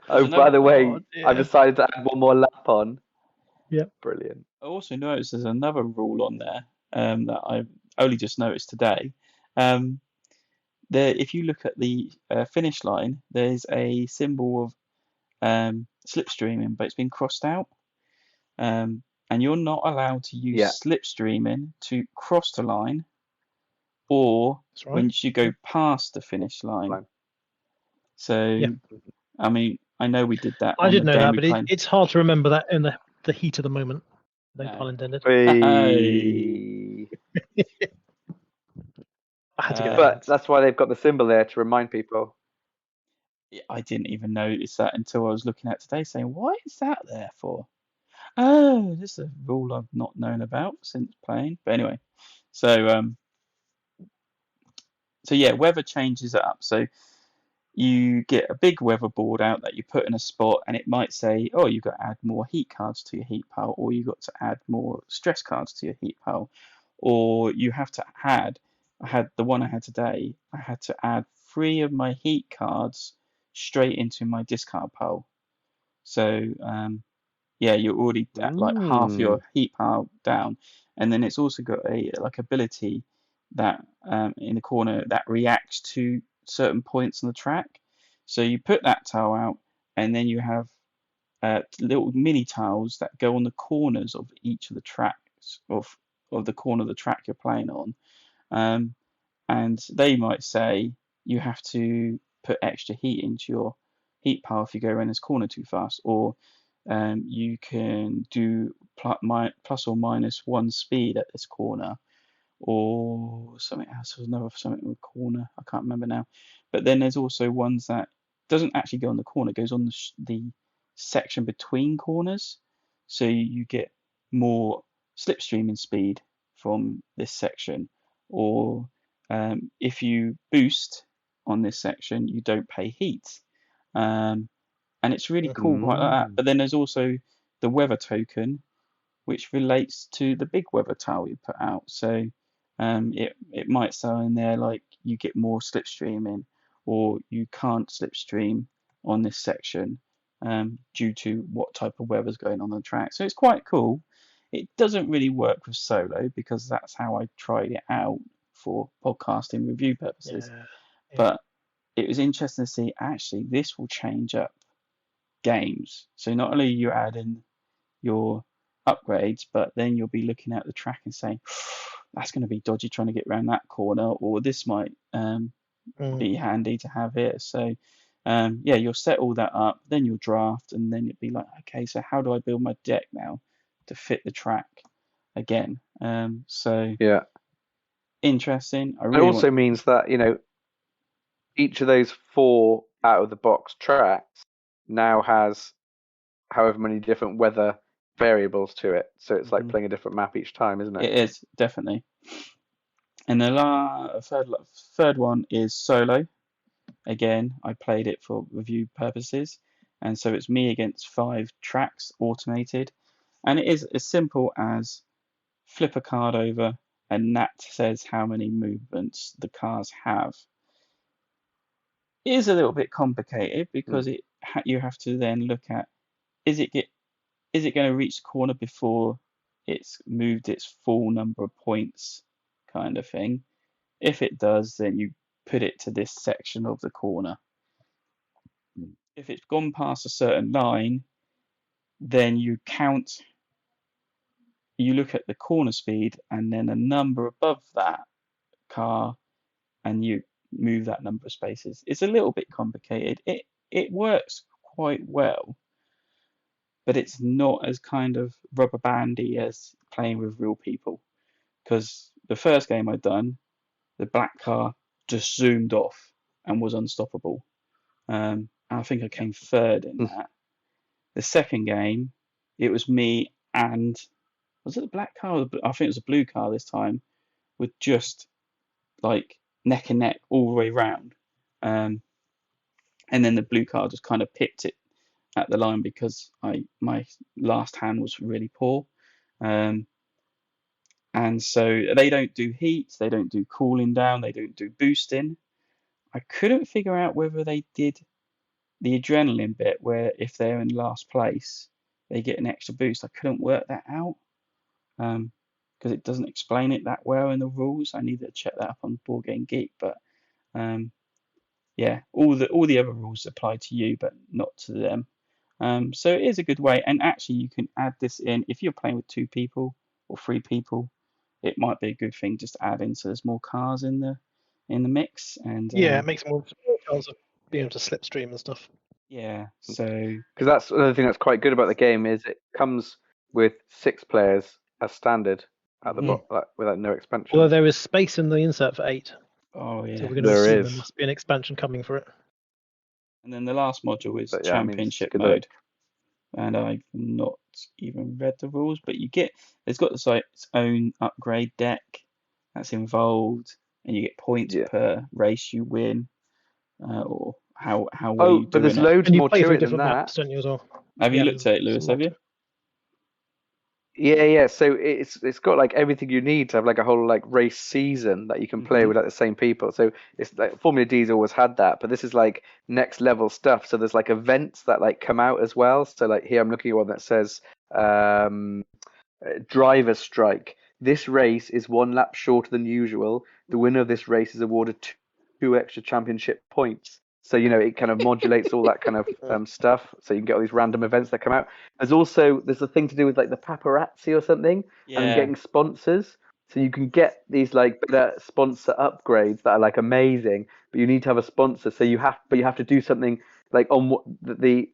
By the way, I've decided to add one more lap on. Yeah, brilliant. I also noticed there's another rule on there that I've only just noticed today. If you look at the finish line, there's a symbol of slipstreaming, but it's been crossed out. And you're not allowed to use slipstreaming to cross the line or when you go past the finish line. So, I mean, I know we did that. I didn't know that, but it's hard to remember that in the heat of the moment. No pun intended. Hey. I had to get but that's why they've got the symbol there to remind people. I didn't even notice that until I was looking at today, saying, "Why is that there for?" Oh, this is a rule I've not known about since playing. But anyway, so yeah, weather changes it up. So you get a big weather board out that you put in a spot, and it might say, "Oh, you've got to add more heat cards to your heat pile," or "You got to add more stress cards to your heat pile," or you have to add. I had the one I had today. I had to add 3 of my heat cards straight into my discard pile. So yeah, you're already at like half your heat pile down, and then it's also got a like ability that in the corner that reacts to certain points on the track. So you put that tile out, and then you have little mini tiles that go on the corners of each of the tracks of the corner of the track you're playing on. And they might say you have to put extra heat into your heat pile if you go around this corner too fast, or you can do plus or minus 1 speed at this corner, or something else. There's another something with corner. I can't remember now. But then there's also ones that doesn't actually go on the corner, goes on the section between corners. So you get more slipstreaming speed from this section, or if you boost on this section, you don't pay heat. And it's really cool like that. But then there's also the weather token, which relates to the big weather tile you put out. So it might say in there like you get more slipstreaming, or you can't slipstream on this section due to what type of weather's going on the track. So it's quite cool. It doesn't really work with solo because that's how I tried it out for podcasting review purposes. But it was interesting to see actually this will change up games. So not only you add in your upgrades, but then you'll be looking at the track and saying, that's going to be dodgy trying to get around that corner, or this might be handy to have here. So yeah, you'll set all that up, then you'll draft, and then it'd be like, okay, so how do I build my deck now to fit the track again? So yeah, interesting. It also means that, you know, each of those 4 out of the box tracks now has however many different weather variables to it. So it's like playing a different map each time, isn't it? It is, definitely. And the third one is solo. Again, I played it for review purposes. And so it's me against 5 tracks, automated. And it is as simple as flip a card over, and that says how many movements the cars have. It is a little bit complicated because you have to then look at, is it going to reach the corner before it's moved its full number of points, kind of thing. If it does, then you put it to this section of the corner. If it's gone past a certain line, then you look at the corner speed and then a number above that car, and you move that number of spaces. It's a little bit complicated. It works quite well, but it's not as kind of rubber bandy as playing with real people. Because the first game I'd done, the black car just zoomed off and was unstoppable. I think I came 3rd in that. The second game, it was me and, was it the black car? I think it was a blue car this time, with just like neck and neck all the way round. And then the blue car just kind of pipped it at the line because my last hand was really poor. And so they don't do heat, they don't do cooling down, they don't do boosting. I couldn't figure out whether they did the adrenaline bit where if they're in last place, they get an extra boost. I couldn't work that out because it doesn't explain it that well in the rules. I need to check that up on Board Game Geek. But yeah, all the other rules apply to you, but not to them. So it is a good way, and actually you can add this in if you're playing with 2 people or 3 people. It might be a good thing just to add in so there's more cars in the mix, and it makes more chance of being able to slipstream and stuff. yeah. So because that's another thing that's quite good about the game is it comes with 6 players as standard at the bottom, without no expansion. Although there is space in the insert for 8, oh yeah. so we're going to There assume is. there must be an expansion coming for it. And then the last module is But yeah, I mean, it's championship good mode, and I've not even read the rules, but it's got its own upgrade deck that's involved, and you get points per race you win, or how well you but there's doing it. loads And you more play to through it than different that. maps, don't you, as well? Have you Yeah, looked at it, Lewis? there's a Have lot you? to it. Yeah. So it's got like everything you need to have like a whole like race season that you can play with like the same people. So it's like Formula D's always had that, but this is like next level stuff. So there's like events that like come out as well. So like here I'm looking at one that says driver strike. This race is 1 lap shorter than usual. The winner of this race is awarded 2 extra championship points. So, it kind of modulates all that kind of stuff. So you can get all these random events that come out. There's a thing to do with like the paparazzi or something, and getting sponsors. So you can get these like better sponsor upgrades that are like amazing, but you need to have a sponsor. So you have to do something like on what the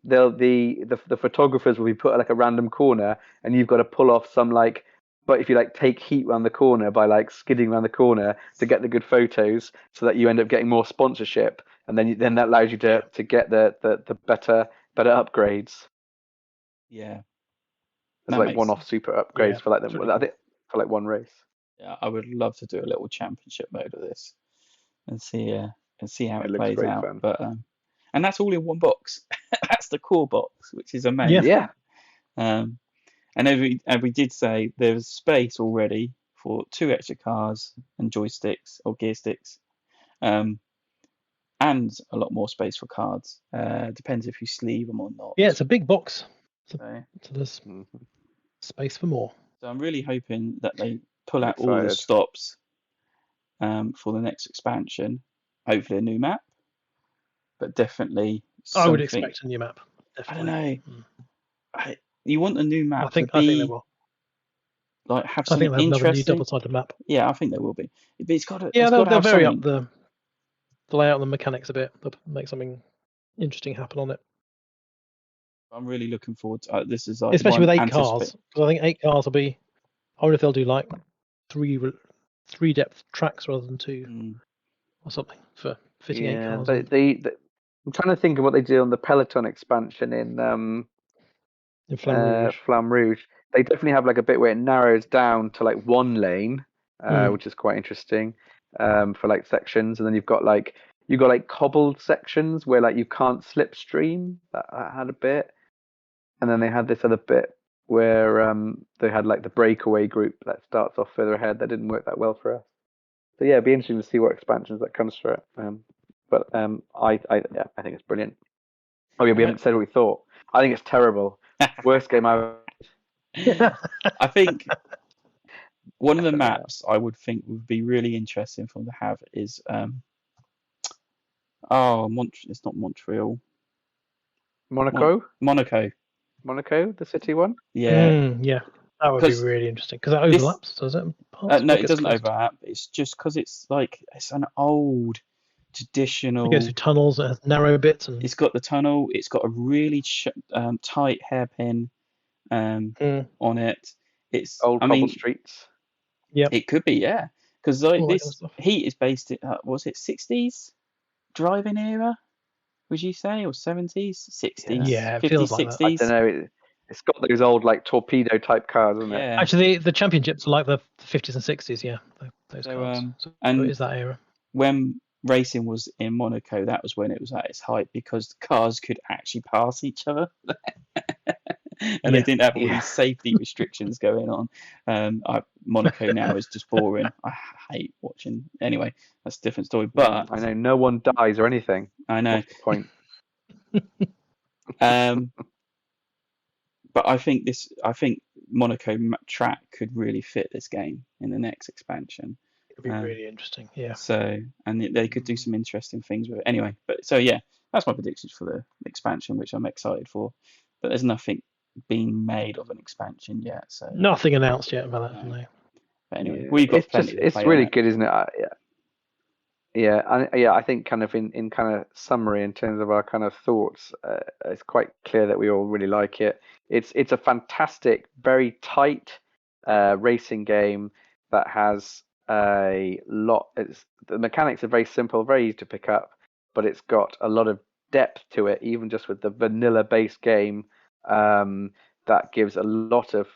photographers will be put at like a random corner, and you've got to pull off some like. But if you like take heat around the corner by like skidding around the corner to get the good photos, so that you end up getting more sponsorship, and then that allows you to get the better upgrades. Yeah. There's like one-off super upgrades for like for like one race. Yeah, I would love to do a little championship mode of this and see how it looks plays great out. fun. But and that's all in one box. That's the core box, which is amazing. Yeah. And as we did say, there's space already for 2 extra cars and joysticks or gear sticks, and a lot more space for cards. Depends if you sleeve them or not. Yeah, it's a big box. So there's space for more. So I'm really hoping that they pull out all the excited. stops for the next expansion. Hopefully a new map, but definitely I would something. expect a new map. Definitely. I don't know. You want a new map I think to be they will. like have I something think they'll have another new interesting. double-sided map. Yeah, I think there will be. But it's got to. Yeah, it's got to they'll have vary something. up the layout and the mechanics a bit. They'll make something interesting happen on it. I'm really looking forward to this. Is like Especially with 8 anticipate- cars, because I think 8 cars will be. I wonder if they'll do like three depth tracks rather than 2 or something for fitting 8 cars. I'm trying to think of what they did on the Peloton expansion in Flamme Rouge. They definitely have like a bit where it narrows down to like 1 lane, which is quite interesting for like sections, and then you've got like cobbled sections where like you can't slipstream. That had a bit, and then they had this other bit where they had like the breakaway group that starts off further ahead. That didn't work that well for us. So yeah, it'd be interesting to see what expansions that comes for it. But I think it's brilliant. Oh yeah, we haven't said what we thought. I think it's terrible. Worst game I've. I think one of the maps I would think would be really interesting for them to have is it's not Montreal. Monaco, the city one. Yeah. Yeah, that would be really interesting because that overlaps, does it? No, it doesn't overlap. It's just because it's an old traditional. It goes through tunnels, it has narrow bits, and it's got the tunnel. It's got a really tight hairpin on it. It's old cobble streets. Yeah, it could be, yeah, because this Heat is based in was it 60s driving era? Would you say, or 70s, 60s? Yeah, it 50s, feels like 60s. that. I don't know. It's got those old like torpedo type cars, isn't it? Yeah. Actually, the championships are like the 50s and 60s. Yeah, those cars. And it is that era. When racing was in Monaco, that was when it was at its height because the cars could actually pass each other. And they didn't have all these safety restrictions going on. Monaco now is just boring. I hate watching. Anyway, that's a different story. But I know no one dies or anything. I know. What's the point? But I think Monaco track could really fit this game in the next expansion. It'd be really interesting. Yeah. So, and they could do some interesting things with it. Anyway, but so yeah, that's my predictions for the expansion, which I'm excited for. but there's nothing being made of an expansion yet. So Nothing announced yet about that. No. But anyway, we've got plenty to play. It's really on good, isn't it? I think kind of in kind of summary in terms of our kind of thoughts, it's quite clear that we all really like it. It's a fantastic, very tight racing game that has a lot. The mechanics are very simple, very easy to pick up, but it's got a lot of depth to it, even just with the vanilla base game. That gives a lot of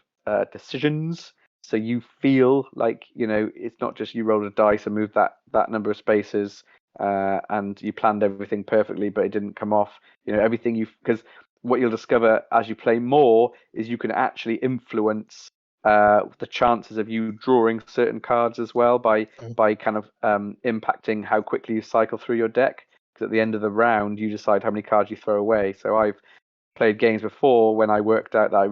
decisions. So you feel like, it's not just you roll a dice and move that number of spaces and you planned everything perfectly, but it didn't come off. Everything because what you'll discover as you play more is you can actually influence the chances of you drawing certain cards as well by kind of impacting how quickly you cycle through your deck. Because at the end of the round, you decide how many cards you throw away. So I've played games before when I worked out that I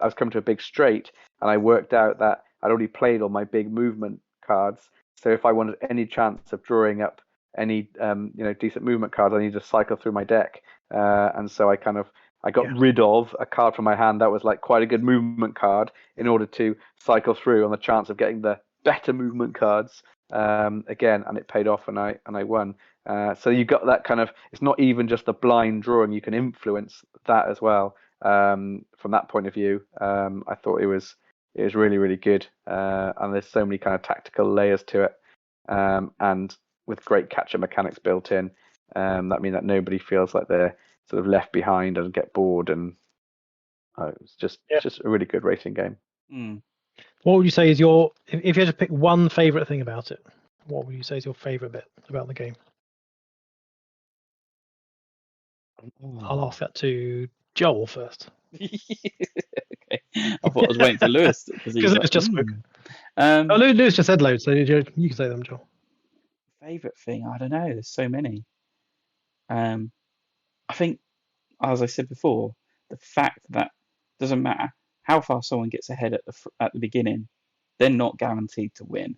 was coming to a big straight, and I worked out that I'd already played all my big movement cards. So if I wanted any chance of drawing up any decent movement cards, I needed to cycle through my deck. And so I got rid of a card from my hand that was like quite a good movement card in order to cycle through on the chance of getting the better movement cards again, and it paid off, and I won. So you got that kind of, it's not even just a blind drawing, you can influence that as well. From that point of view, I thought it was really, really good. And there's so many kind of tactical layers to it. And with great catch-up mechanics built in, that means that nobody feels like they're sort of left behind and get bored. And it's just a really good racing game. Mm. What would you say is if you had to pick one favourite thing about it, what would you say is your favourite bit about the game? I'll ask that to Joel first. Okay. I thought I was waiting for Lewis because Lewis just spoke. Lewis just said loads, so you can say them, Joel. Favourite thing? I don't know. There's so many. I think, as I said before, the fact that it doesn't matter how far someone gets ahead at the beginning, they're not guaranteed to win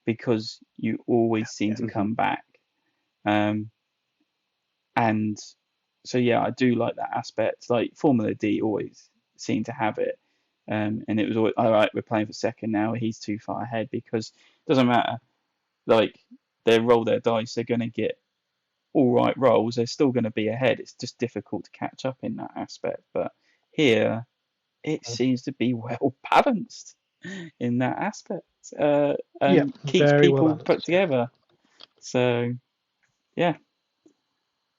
because you always seem to come back. And so I do like that aspect. Like Formula D always seemed to have it, and it was always all right. We're playing for second now. He's too far ahead because it doesn't matter. Like they roll their dice, they're going to get all right rolls. They're still going to be ahead. It's just difficult to catch up in that aspect. But here, it seems to be well balanced in that aspect. Keeps people well put together. So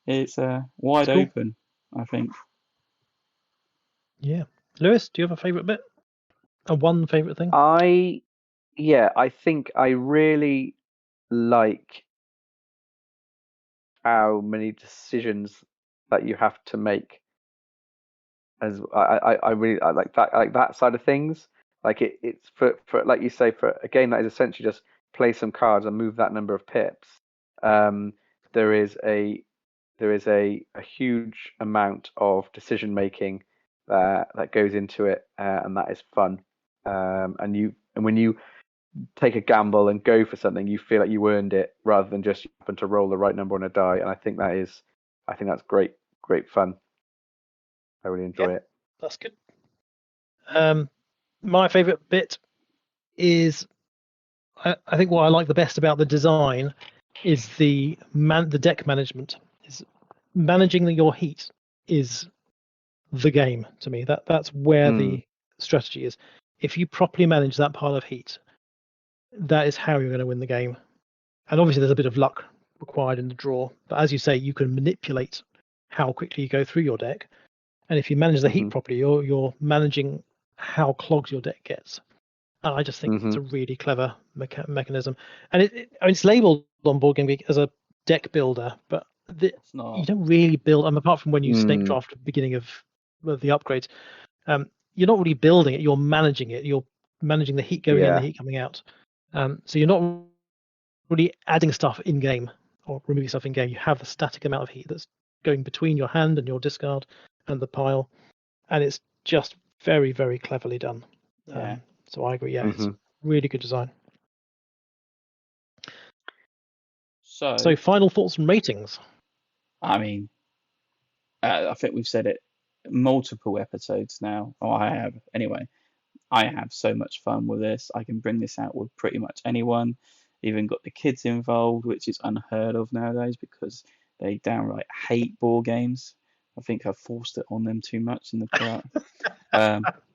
it's wide open, I think. Yeah. Lewis, do you have a favourite bit? One favourite thing? I think I really like how many decisions that you have to make. As I really like that side of things. Like it's for like you say, for a game that is essentially just play some cards and move that number of pips. There is a huge amount of decision making that goes into it, and that is fun. And when you take a gamble and go for something, you feel like you earned it rather than just happen to roll the right number on a die. And I think that's great fun. I really enjoy it. That's good. My favourite bit is, I think what I like the best about the design is the deck management. Is managing your heat is the game to me. That's where the strategy is. If you properly manage that pile of heat, that is how you're going to win the game. And obviously there's a bit of luck required in the draw, but as you say, you can manipulate how quickly you go through your deck. And if you manage the heat properly, you're managing how clogged your deck gets. And I just think it's a really clever mechanism. And it's labelled on Board Game Geek as a deck builder, but you don't really build. Apart from when you snake draft at the beginning of the upgrades, you're not really building it. You're managing it. You're managing the heat going in, the heat coming out. So you're not really adding stuff in game or removing stuff in game. You have the static amount of heat that's going between your hand and your discard and the pile, and it's just very, very cleverly done. So I agree. It's really good design. So final thoughts and ratings. I mean, I think we've said it multiple episodes now. Oh, I have anyway. I have so much fun with this. I can bring this out with pretty much anyone. Even got the kids involved, which is unheard of nowadays because they downright hate board games. I think I've forced it on them too much in the past.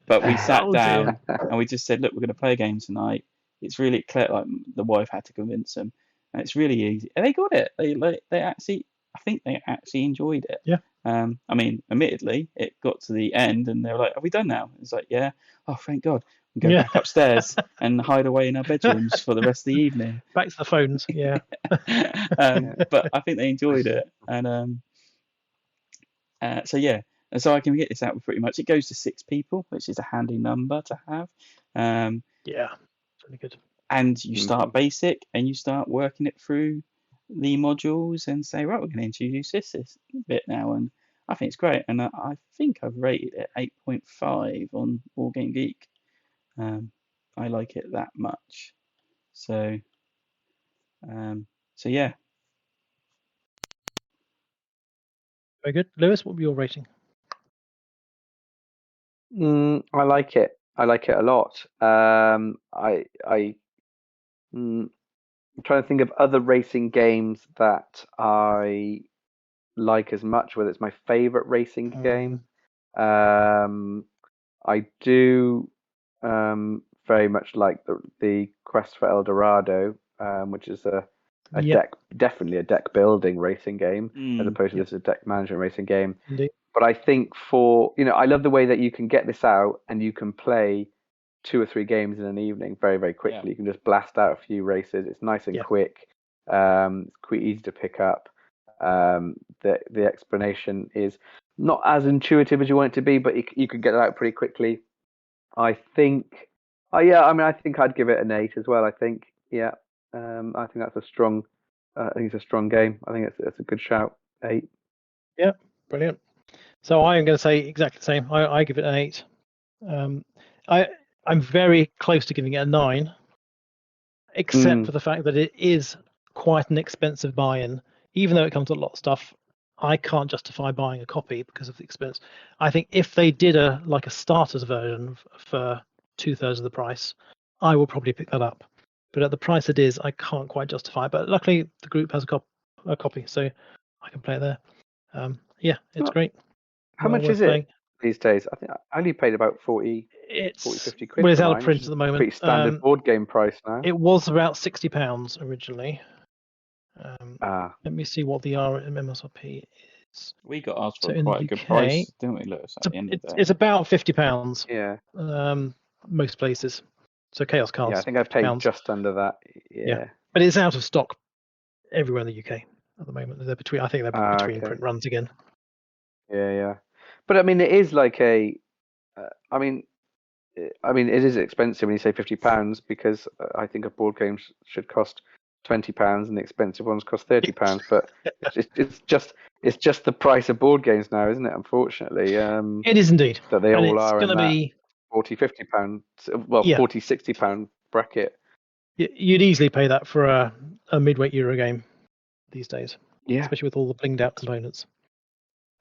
But we sat down and we just said, look, we're going to play a game tonight. It's really clear. Like the wife had to convince them, and it's really easy. And they got it. They actually, I think they actually enjoyed it. Yeah. I mean, admittedly, it got to the end and they were like, "Are we done now?" It's like, "Yeah." Oh, thank God. We go back upstairs and hide away in our bedrooms for the rest of the evening. Back to the phones. Yeah. But I think they enjoyed it, and so yeah. And so I can get this out with pretty much. It goes to 6 people, which is a handy number to have. Yeah, it's really good. And you start basic and you start working it through the modules and say, right, we're going to introduce this bit now. And I think it's great. And I think I've rated it 8.5 on All Game Geek. I like it that much. So yeah. Very good. Lewis, what would be your rating? I like it. I like it a lot. I'm trying to think of other racing games that I like as much, whether it's my favorite racing game. I do very much like the Quest for El Dorado, which is a definitely a deck building racing game, as opposed to this a deck management racing game. Indeed. But I think I love the way that you can get this out and you can play 2 or 3 games in an evening very, very quickly. You can just blast out a few races. It's nice and quick. It's quite easy to pick up. The explanation is not as intuitive as you want it to be, but you can get it out pretty quickly. I think, I think I'd give it an 8 as well. I think, I think that's a strong. I think it's a strong game. I think it's a good shout. 8. Yeah, brilliant. So I am going to say exactly the same. I give it an 8. I'm very close to giving it a 9, except for the fact that it is quite an expensive buy-in. Even though it comes with a lot of stuff, I can't justify buying a copy because of the expense. I think if they did a starter's version for 2/3 of the price, I will probably pick that up. But at the price it is, I can't quite justify it. But luckily, the group has a copy, so I can play it there. It's great. How much is it these days? I think I only paid about 40, 50 quid. Well, it's out of print at the moment. Pretty standard board game price now. It was about £60 originally. Let me see what the MSRP is. We got asked for quite a good price, didn't we, Lewis? At the end of the day, it's about £50. Yeah. Most places. So Chaos Cards. Yeah, I think I've paid just under that. Yeah. But it's out of stock everywhere in the UK at the moment. I think they're between print runs again. Yeah. But I mean, it is like it is expensive when you say £50 because I think a board game should cost £20 and the expensive ones cost £30. But it's just the price of board games now, isn't it? Unfortunately, it is indeed. That they all are in that £40-50, £40-60 bracket. You'd easily pay that for a midweight Euro game these days. Yeah, especially with all the blinged out components.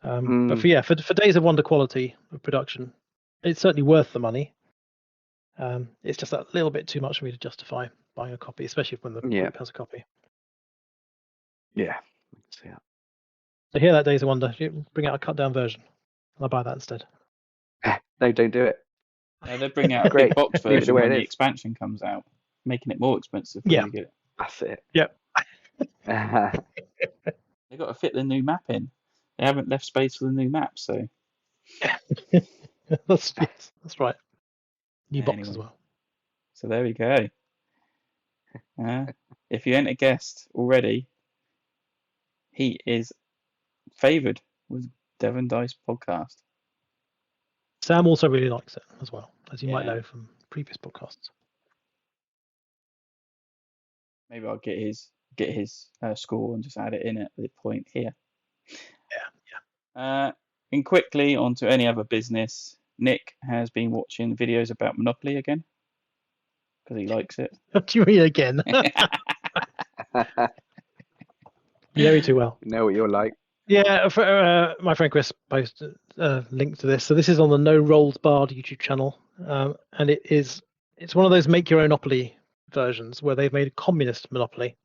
But for Days of Wonder quality of production, it's certainly worth the money. It's just a little bit too much for me to justify buying a copy, especially when the group has a copy. Yeah, I can see that. So hear that, Days of Wonder, bring out a cut down version. I'll buy that instead. No, don't do it. They bring out a big box version when the expansion comes out, making it more expensive. Yeah, you get it. That's it. Yep. They've got to fit the new map in. They haven't left space for the new map, so. That's right. New box as well. So there we go. If you ain't a guest already, he is favoured with Devon Dice Podcast. Sam also really likes it as well, as you might know from previous podcasts. Maybe I'll get his score and just add it in at the point here. Yeah. And quickly on to any other business. Nick has been watching videos about Monopoly again because he likes it. What do you mean again? You know me too well. You know what you're like. Yeah, my friend Chris posted a link to this. So this is on the No Rolls Barred YouTube channel, and it's one of those make your own Monopoly versions where they've made a communist Monopoly,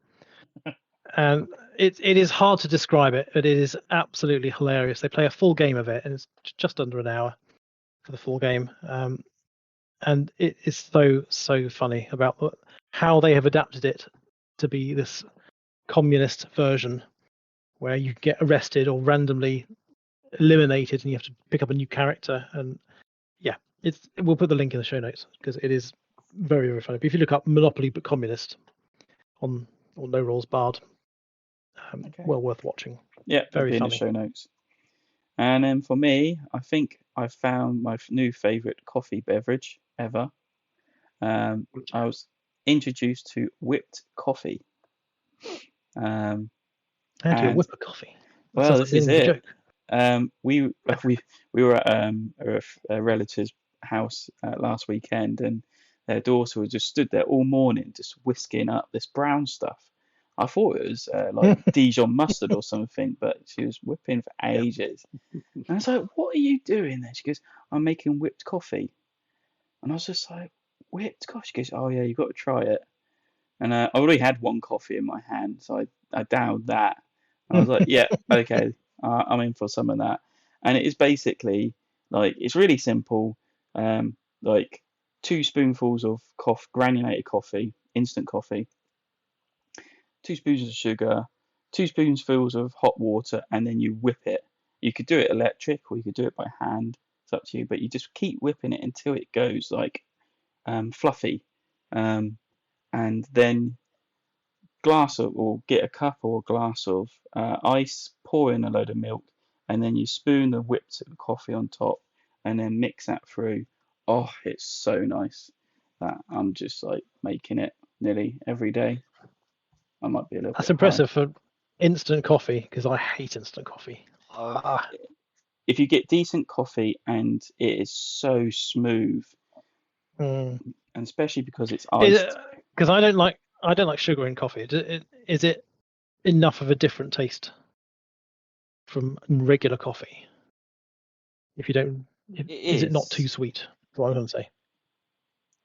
and it is hard to describe it, but it is absolutely hilarious. They play a full game of it, and it's just under an hour for the full game, and it is so funny about how they have adapted it to be this communist version where you get arrested or randomly eliminated and you have to pick up a new character. And yeah, we'll put the link in the show notes because it is very, very funny. But if you look up Monopoly but communist on or No Rolls Barred, well worth watching. Yeah, very funny. In the show notes. And then for me, I think I found my new favorite coffee beverage ever. I was introduced to whipped coffee. How do you whip a coffee? Well, this is it. We were at a relative's house last weekend, and their daughter was just stood there all morning, just whisking up this brown stuff. I thought it was like Dijon mustard or something, but she was whipping for ages. And I was like, "What are you doing there?" She goes, "I'm making whipped coffee." And I was just like, "Whipped coffee?" She goes, "Oh yeah, you've got to try it." And I already had one coffee in my hand, so I downed that. And I was like, "Yeah, okay, I'm in for some of that." And it is basically like, it's really simple, like 2 spoonfuls of granulated coffee, instant coffee, 2 spoons of sugar, 2 spoonfuls of hot water, and then you whip it. You could do it electric or you could do it by hand. It's up to you, but you just keep whipping it until it goes like fluffy. And then get a cup or a glass of ice, pour in a load of milk, and then you spoon the whipped coffee on top, and then mix that through. Oh, it's so nice that I'm just like making it nearly every day. I might be a little bit. That's impressive for instant coffee, because I hate instant coffee. If you get decent coffee and it is so smooth, and especially because it's iced. Because I don't like sugar in coffee. Is it enough of a different taste from regular coffee? If you don't, is it not too sweet? That's what I'm going to say.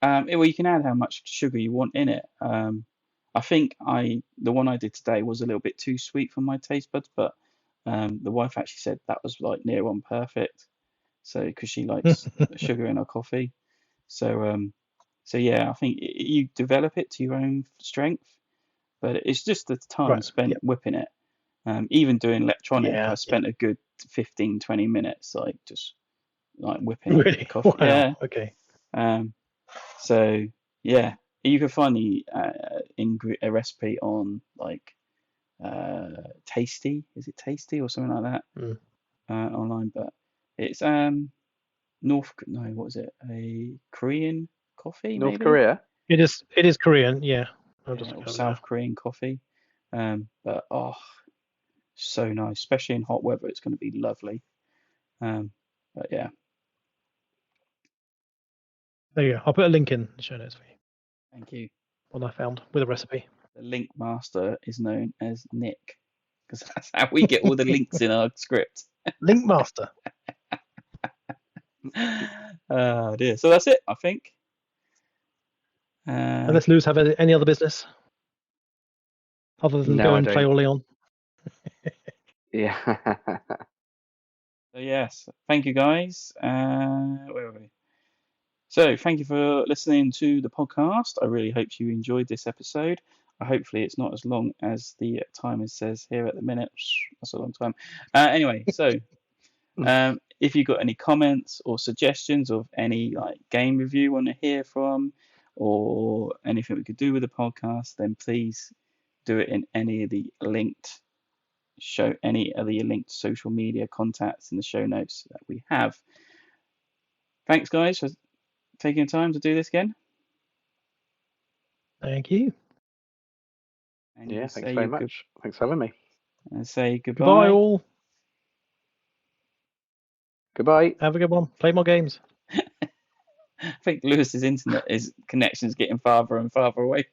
Well, you can add how much sugar you want in it. I think the one I did today was a little bit too sweet for my taste buds, but the wife actually said that was like near on perfect. So because she likes sugar in her coffee, so yeah, I think you develop it to your own strength, but it's just the time spent whipping it. Even doing electronic, I spent a good 15-20 minutes like just like whipping the coffee. Wow. Yeah. Okay. So yeah, you can find the a recipe on like Tasty. Is it Tasty or something like that online? But it's what was it? A Korean coffee? North maybe? Korea. It is Korean. Yeah. Or South Korean coffee. But so nice, especially in hot weather. It's going to be lovely. But yeah. There you go. I'll put a link in the show notes for you. Thank you. One I found with a recipe. The link master is known as Nick, because that's how we get all the links in our script. Link master. Oh dear. So that's it, I think. Unless Lewis have any other business other than go and play Orléans. Yeah. So yes, thank you guys. Where were we? So thank you for listening to the podcast. I really hope you enjoyed this episode. Hopefully it's not as long as the timer says here at the minute. That's a long time. Anyway, so if you've got any comments or suggestions of any like game review you want to hear from, or anything we could do with the podcast, then please do it in any of the linked social media contacts in the show notes that we have. Thanks guys for taking time to do this again. Thank you. And thanks very much. Thanks for having me. And say goodbye. Goodbye all. Goodbye. Have a good one. Play more games. I think Lewis's connection is getting farther and farther away.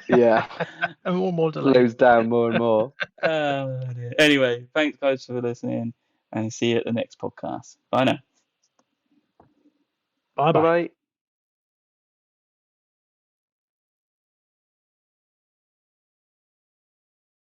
Yeah. And more delay. Slows down more and more. Oh, dear. Anyway, thanks guys for listening. and see you at the next podcast. Bye now. Bye bye. Bye.